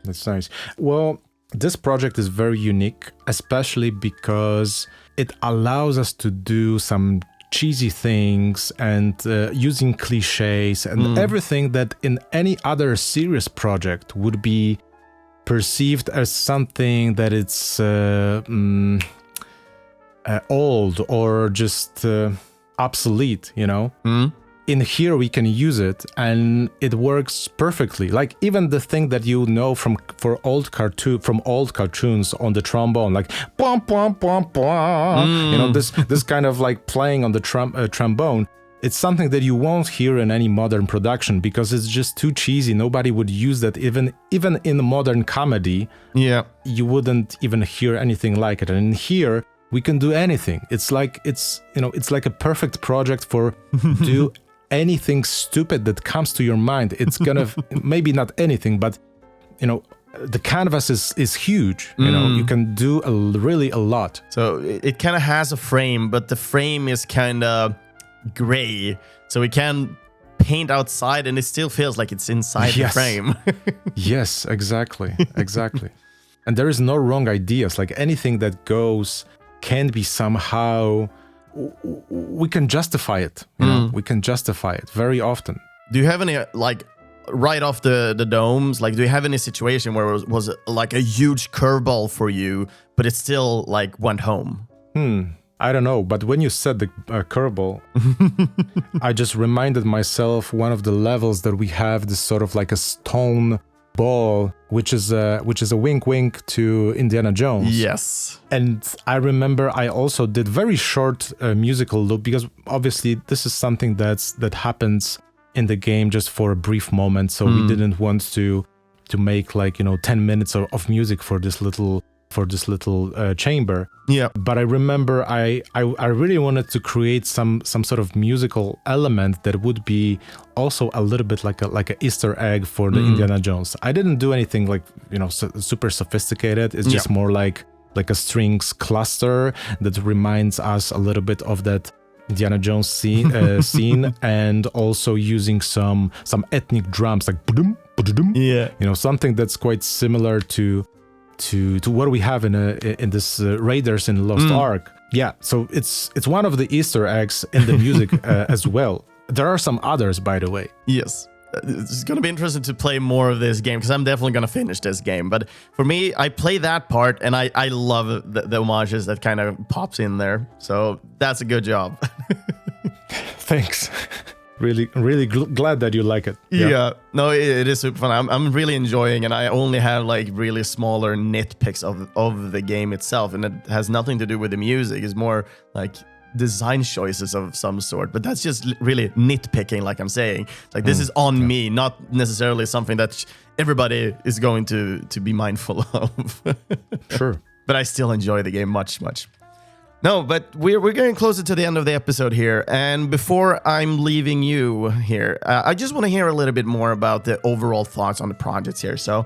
That's nice. Well, this project is very unique, especially because it allows us to do some cheesy things and using cliches and everything that in any other serious project would be perceived as something that it's old or just obsolete, you know. In here we can use it and it works perfectly. Like even the thing that you know from old cartoons on the trombone, like bum bum bum bum, you know, this kind of like playing on the trombone. It's something that you won't hear in any modern production because it's just too cheesy. Nobody would use that even in a modern comedy. Yeah, you wouldn't even hear anything like it. And in here we can do anything. It's like a perfect project for do anything stupid that comes to your mind. It's gonna maybe not anything, but you know, the canvas is huge. You know, you can do really a lot. So it kind of has a frame, but the frame is kind of gray, so we can paint outside and it still feels like it's inside the frame. Yes, exactly. And there is no wrong ideas. Like anything that goes can be somehow, we can justify it. You know, we can justify it very often. Do you have any, like, right off the domes, like, do you have any situation where it was like a huge curveball for you, but it still like went home? I don't know, but when you said the curveball, I just reminded myself one of the levels that we have, this sort of like a stone ball, which is a wink to Indiana Jones. Yes. And I remember I also did very short musical loop, because obviously this is something that happens in the game just for a brief moment, so we didn't want to make like, you know, 10 minutes of music for this little chamber. Yeah. But I remember I really wanted to create some sort of musical element that would be also a little bit like a Easter egg for the Indiana Jones. I didn't do anything like, you know, super sophisticated. It's just more like a strings cluster that reminds us a little bit of that Indiana Jones scene, and also using some ethnic drums like ba-dum, ba-dum, you know, something that's quite similar to what we have in this Raiders in the Lost Ark. Yeah, so it's one of the Easter eggs in the music as well. There are some others, by the way. Yes. It's going to be interesting to play more of this game, because I'm definitely going to finish this game. But for me, I play that part, and I love the homages that kind of pops in there. So that's a good job. Thanks. Really glad that you like it. Yeah. No, it is super fun. I'm really enjoying, and I only have like really smaller nitpicks of the game itself, and it has nothing to do with the music. It's more like design choices of some sort, but that's just really nitpicking, like I'm saying. Like this is on me, not necessarily something that everybody is going to be mindful of. Sure. But I still enjoy the game much. No, but we're getting closer to the end of the episode here, and before I'm leaving you here, I just want to hear a little bit more about the overall thoughts on the project here. So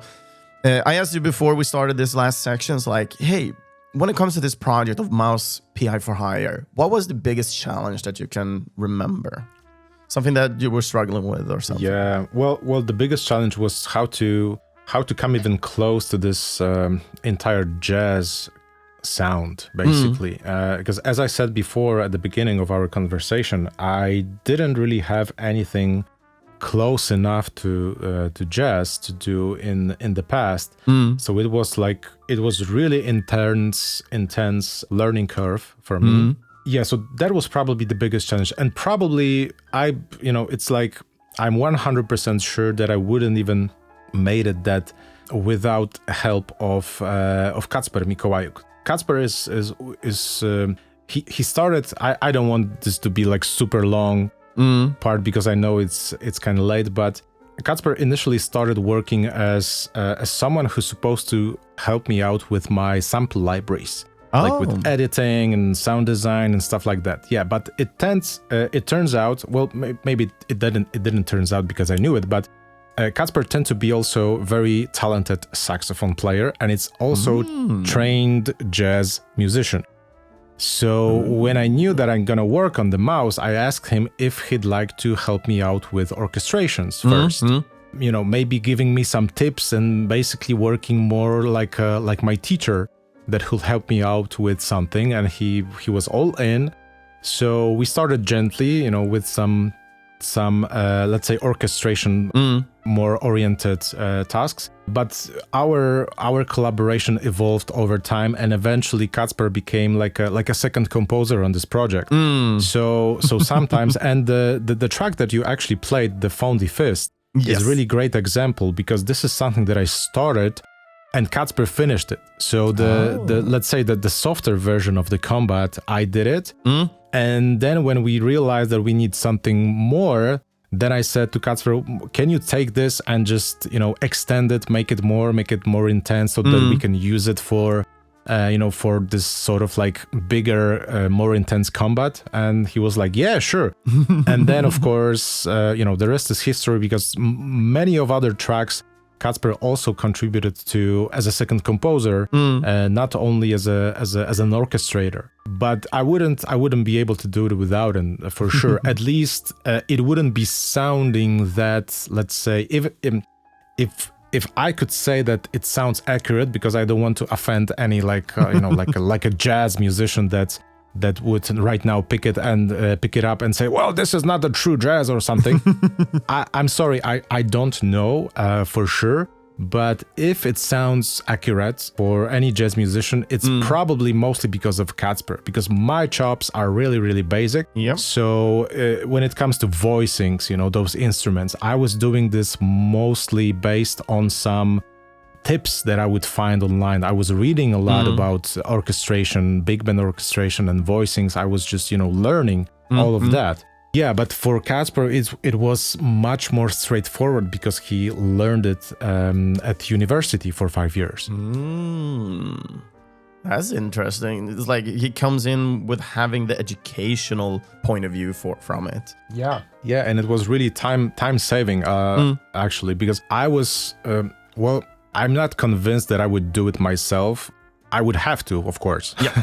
I asked you before we started this last section, it's like, hey, when it comes to this project of Mouse P.I For Hire, what was the biggest challenge that you can remember? Something that you were struggling with or something? Yeah, well, the biggest challenge was how to come even close to this entire jazz sound, basically. Because as I said before at the beginning of our conversation, I didn't really have anything close enough to jazz to do in the past. So it was really intense learning curve for me. Yeah, so that was probably the biggest challenge, and probably it's like I'm 100% sure that I wouldn't even made it that without help of Kacper Mikolajuk. Kacper is he started. I don't want this to be like super long part, because I know it's kind of late, but Kacper initially started working as someone who's supposed to help me out with my sample libraries, like with editing and sound design and stuff like that. Yeah, but it turns out, well, maybe it didn't turns out because I knew it, but Kacper tends to be also very talented saxophone player, and it's also trained jazz musician. So when I knew that I'm gonna work on the mouse, I asked him if he'd like to help me out with orchestrations first. You know, maybe giving me some tips and basically working more like my teacher that will help me out with something. And he was all in. So we started gently, you know, with some let's say orchestration more oriented tasks. But our collaboration evolved over time, and eventually Kacper became like a second composer on this project. So sometimes, and the track that you actually played, the Fondue is a really great example, because this is something that I started and Kacper finished it. So the let's say that the softer version of the combat, I did it. And then when we realized that we need something more, then I said to Kacper, can you take this and just, extend it, make it more intense, so that we can use it for, for this sort of like bigger, more intense combat? And he was like, yeah, sure. And then, of course, the rest is history, because many of other tracks Kacper also contributed to as a second composer, not only as an orchestrator. But I wouldn't be able to do it without him, for sure. At least it wouldn't be sounding that, let's say, if I could say that it sounds accurate, because I don't want to offend any like a jazz musician that would right now pick it up and say, well, this is not a true jazz or something. I'm sorry, I don't know for sure. But if it sounds accurate for any jazz musician, it's probably mostly because of Kacper, because my chops are really, really basic. Yep. So when it comes to voicings, those instruments, I was doing this mostly based on some tips that I would find online. I was reading a lot about orchestration, big band orchestration and voicings. I was just, learning all of that. Yeah, but for Kacper, it was much more straightforward, because he learned it at university for 5 years. That's interesting. It's like he comes in with having the educational point of view from it. Yeah, and it was really time saving, actually, because I was, I'm not convinced that I would do it myself. I would have to, of course. Yeah.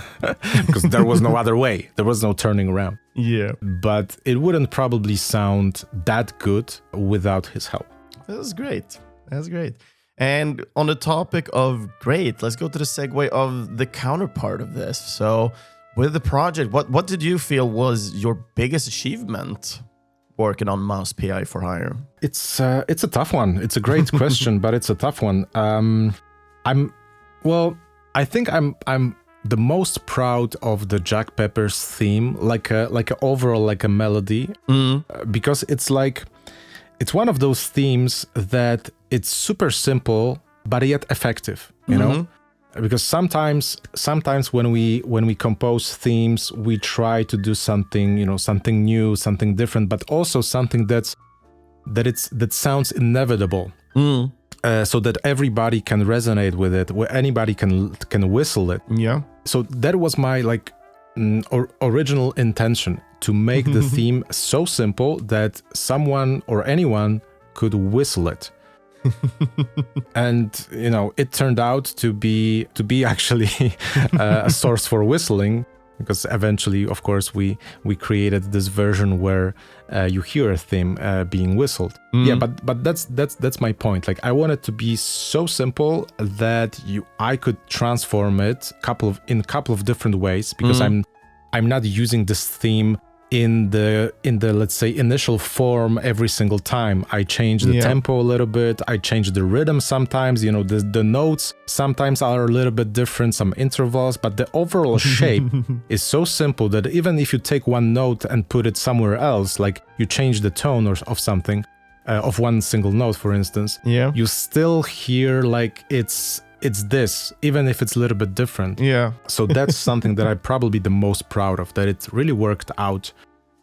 Because there was no other way. There was no turning around. Yeah. But it wouldn't probably sound that good without his help. That's great. And on the topic of great, let's go to the segue of the counterpart of this. So with the project, what did you feel was your biggest achievement working on Mouse P.I For Hire? It's a tough one. It's a great question, but it's a tough one. I think I'm the most proud of the Jack Pepper's theme, like overall like a melody, because it's one of those themes that it's super simple but yet effective, you know. Because sometimes when we compose themes, we try to do something, something new, something different, but also something that sounds inevitable. So that everybody can resonate with it, where anybody can whistle it. Yeah. So that was my original intention, to make the theme so simple that someone or anyone could whistle it. And it turned out to be actually a source for whistling, because eventually, of course, we created this version where you hear a theme being whistled. Yeah, but that's my point. Like, I want it to be so simple that I could transform it in a couple of different ways, because I'm not using this theme in the let's say initial form every single time. I change the tempo a little bit, I change the rhythm sometimes, the notes sometimes are a little bit different, some intervals, but the overall shape is so simple that even if you take one note and put it somewhere else, like you change the tone of something, of one single note, for instance, you still hear like it's this, even if it's a little bit different. Yeah. So that's something that I'm probably the most proud of, that it really worked out,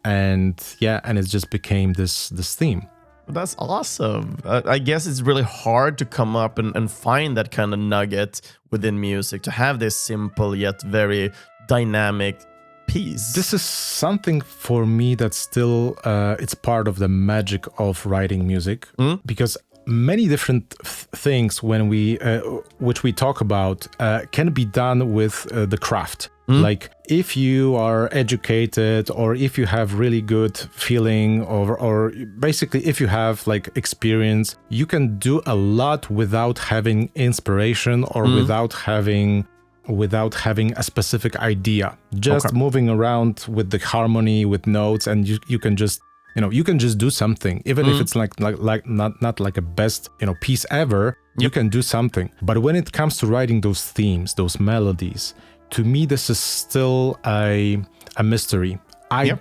and it just became this theme. That's awesome. I guess it's really hard to come up and find that kind of nugget within music, to have this simple yet very dynamic piece. This is something for me that's still, it's part of the magic of writing music, because many different things which we talk about can be done with the craft. Like, if you are educated, or if you have really good feeling, or basically if you have like experience, you can do a lot without having inspiration, or without having a specific idea. Just moving around with the harmony, with notes, and you can just you can just do something, even if it's like not like a best, piece ever. You can do something. But when it comes to writing those themes, those melodies, to me, this is still a mystery. I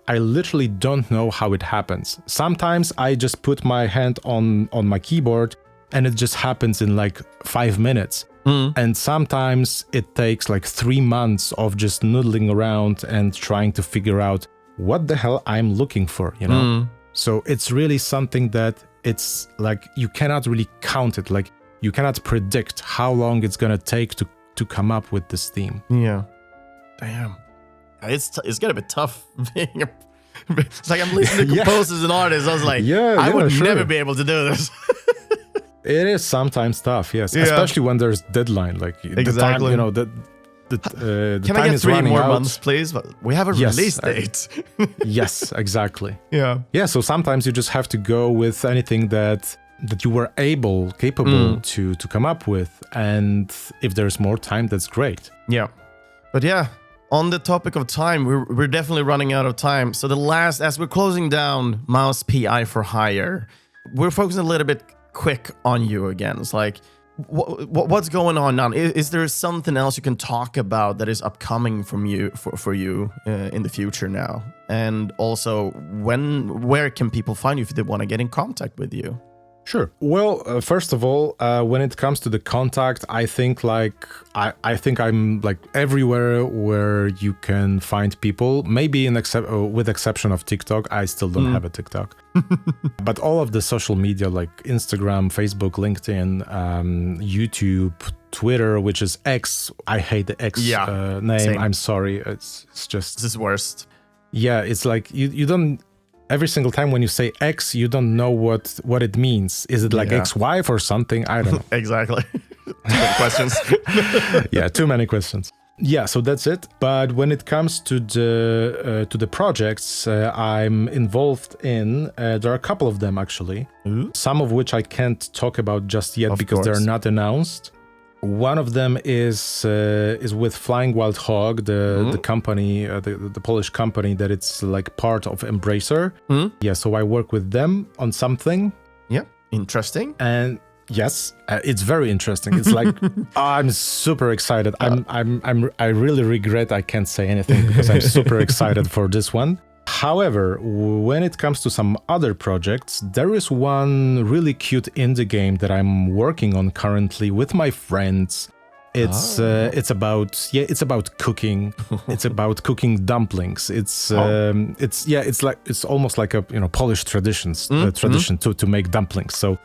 literally don't know how it happens. Sometimes I just put my hand on my keyboard and it just happens in like 5 minutes. And sometimes it takes like 3 months of just noodling around and trying to figure out what the hell I'm looking for, So it's really something that it's like you cannot really count it. Like you cannot predict how long it's gonna take to come up with this theme. Yeah. Damn. It's gonna be tough being it's like I'm listening to composers and artists. I was like, I would never be able to do this. It is sometimes tough, yes. Especially when there's deadline. Like exactly. the time, the Can time I get is 3 running more out. months, please? We have a release date. Yes, exactly. Yeah. Yeah, so sometimes you just have to go with anything that you were capable to come up with. And if there's more time, that's great. Yeah. But yeah, on the topic of time, we're definitely running out of time. So as we're closing down Mouse P.I For Hire, we're focusing a little bit quick on you again. It's like, what's going on now? Is there something else you can talk about that is upcoming from you for you in the future now? And also, where can people find you if they want to get in contact with you? Sure. Well, first of all, when it comes to the contact, I think I think I'm like everywhere where you can find people. Maybe with exception of TikTok, I still don't have a TikTok. But all of the social media like Instagram, Facebook, LinkedIn, YouTube, Twitter, which is X. I hate the X name. Same. I'm sorry. It's just... This is worst. Yeah, it's like you don't... Every single time when you say X, you don't know what it means. Is it like ex-wife or something? I don't know. Exactly. Too many questions. Yeah, too many questions. Yeah, so that's it. But when it comes to the projects I'm involved in, there are a couple of them actually. Some of which I can't talk about just yet because they're not announced. One of them is with Flying Wild Hog, the company, the Polish company that it's like part of Embracer. Yeah, so I work with them on something. Yeah, interesting. And yes, it's very interesting. It's like I'm super excited. I really regret I can't say anything because I'm super excited for this one. However, when it comes to some other projects, there is one really cute indie game that I'm working on currently with my friends. It's about cooking. It's about cooking dumplings. It's almost like a Polish tradition to make dumplings. So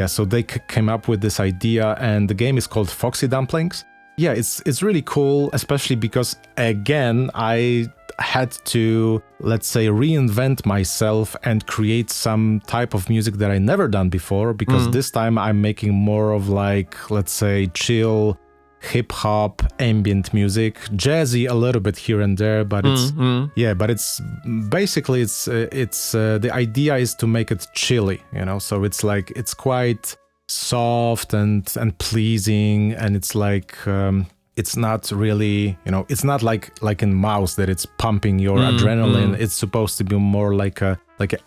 so they came up with this idea, and the game is called Foxy Dumplings. Yeah, it's really cool, especially because again I had to, let's say, reinvent myself and create some type of music that I never done before, because this time I'm making more of like, let's say, chill hip-hop ambient music, jazzy a little bit here and there, but it's basically the idea is to make it chilly, so it's like it's quite soft and pleasing, and it's like it's not really, it's not like in Mouse that it's pumping your adrenaline. It's supposed to be more like an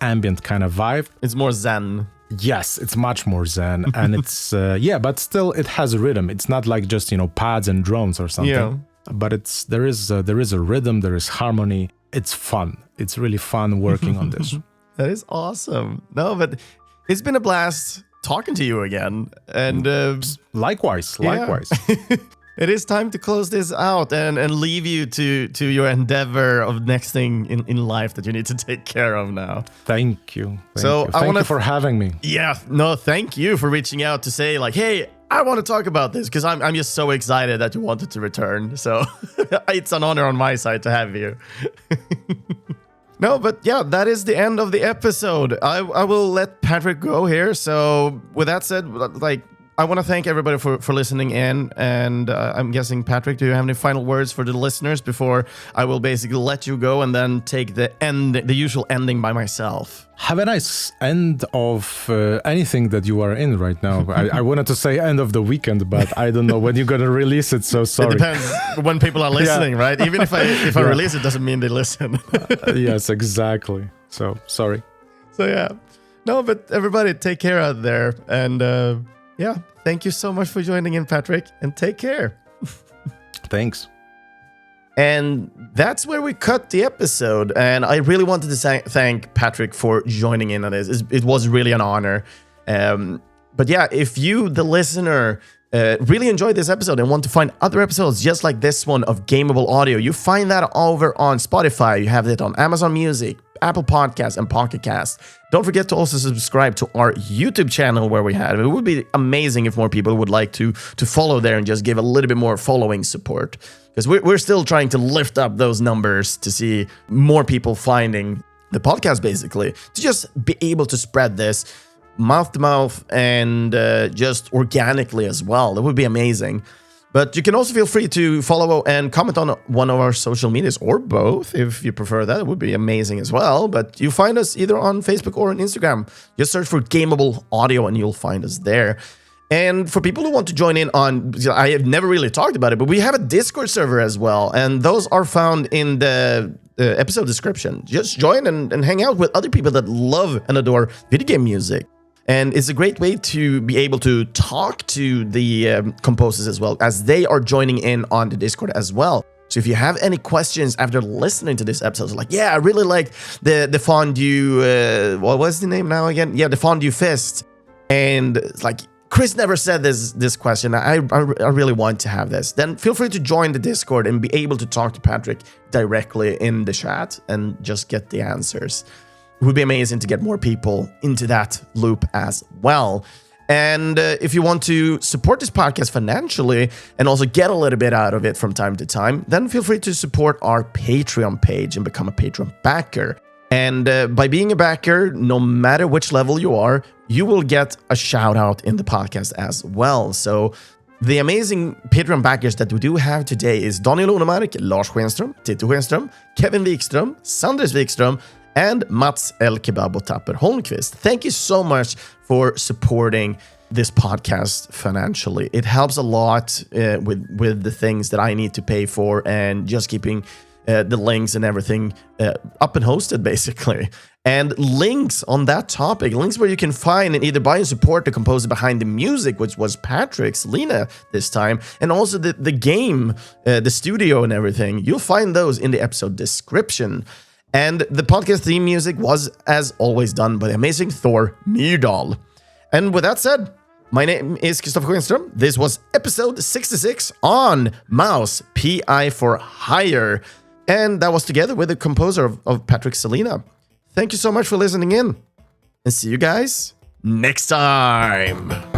ambient kind of vibe. It's more zen. Yes, it's much more zen, and it's but still it has a rhythm. It's not like just pads and drones or something. Yeah. But there is a rhythm, there is harmony. It's fun. It's really fun working on this. That is awesome. No, but it's been a blast talking to you again, and likewise. It is time to close this out and leave you to your endeavor of next thing in life that you need to take care of now. Thank you. Thank you for having me. Yeah, no, thank you for reaching out to say like, hey, I want to talk about this, because I'm just so excited that you wanted to return. So it's an honor on my side to have you. No, but yeah, that is the end of the episode. I will let Patryk go here. So with that said, like, I want to thank everybody for listening in. And I'm guessing, Patryk, do you have any final words for the listeners before I will basically let you go and then take the usual ending by myself? Have a nice end of anything that you are in right now. I wanted to say end of the weekend, but I don't know when you're going to release it, so sorry. It depends when people are listening, right? Even if I release it, doesn't mean they listen. Yes, exactly. So, sorry. So, yeah. No, but everybody, take care out there. And thank you so much for joining in, Patryk, and take care. Thanks. And that's where we cut the episode. And I really wanted to thank Patryk for joining in on this. It was really an honor. But yeah, if you, the listener, really enjoyed this episode and want to find other episodes just like this one of Gameable Audio, you find that over on Spotify. You have it on Amazon Music, Apple Podcasts, and Pocket Cast. Don't forget to also subscribe to our YouTube channel where we have it. It would be amazing if more people would like to follow there and just give a little bit more following support. Because we're still trying to lift up those numbers to see more people finding the podcast, basically, to just be able to spread this mouth to mouth and just organically as well. That would be amazing. But you can also feel free to follow and comment on one of our social medias, or both, if you prefer that. It would be amazing as well. But you find us either on Facebook or on Instagram. Just search for Gameable Audio and you'll find us there. And for people who want to join in on, I have never really talked about it, but we have a Discord server as well. And those are found in the episode description. Just join and hang out with other people that love and adore video game music. And it's a great way to be able to talk to the composers as well, as they are joining in on the Discord as well. So if you have any questions after listening to this episode, like, yeah, I really like the Fondue, what was the name now again? Yeah, the Fondue Fist. And it's like, Chris never said this question. I really want to have this. Then feel free to join the Discord and be able to talk to Patryk directly in the chat and just get the answers. It would be amazing to get more people into that loop as well. And if you want to support this podcast financially and also get a little bit out of it from time to time, then feel free to support our Patreon page and become a Patreon backer. And by being a backer, no matter which level you are, you will get a shout out in the podcast as well. So the amazing Patreon backers that we do have today is Daniel Onemark, Lars Schenström, Tito Schenström, Kevin Wikström, Sanders Wikström, and Mats El Kebab Tapper Holmqvist. Thank you so much for supporting this podcast financially. It helps a lot with the things that I need to pay for and just keeping the links and everything up and hosted, basically. And links on that topic, links where you can find and either buy and support the composer behind the music, which was Patryk Scelina this time, and also the game, the studio and everything. You'll find those in the episode description. And the podcast theme music was, as always, done by the amazing Thor Myrdal. And with that said, my name is Kristoffer Schenström. This was episode 66 on Mouse, P.I For Hire. And that was together with the composer of Patryk Scelina. Thank you so much for listening in. And see you guys next time.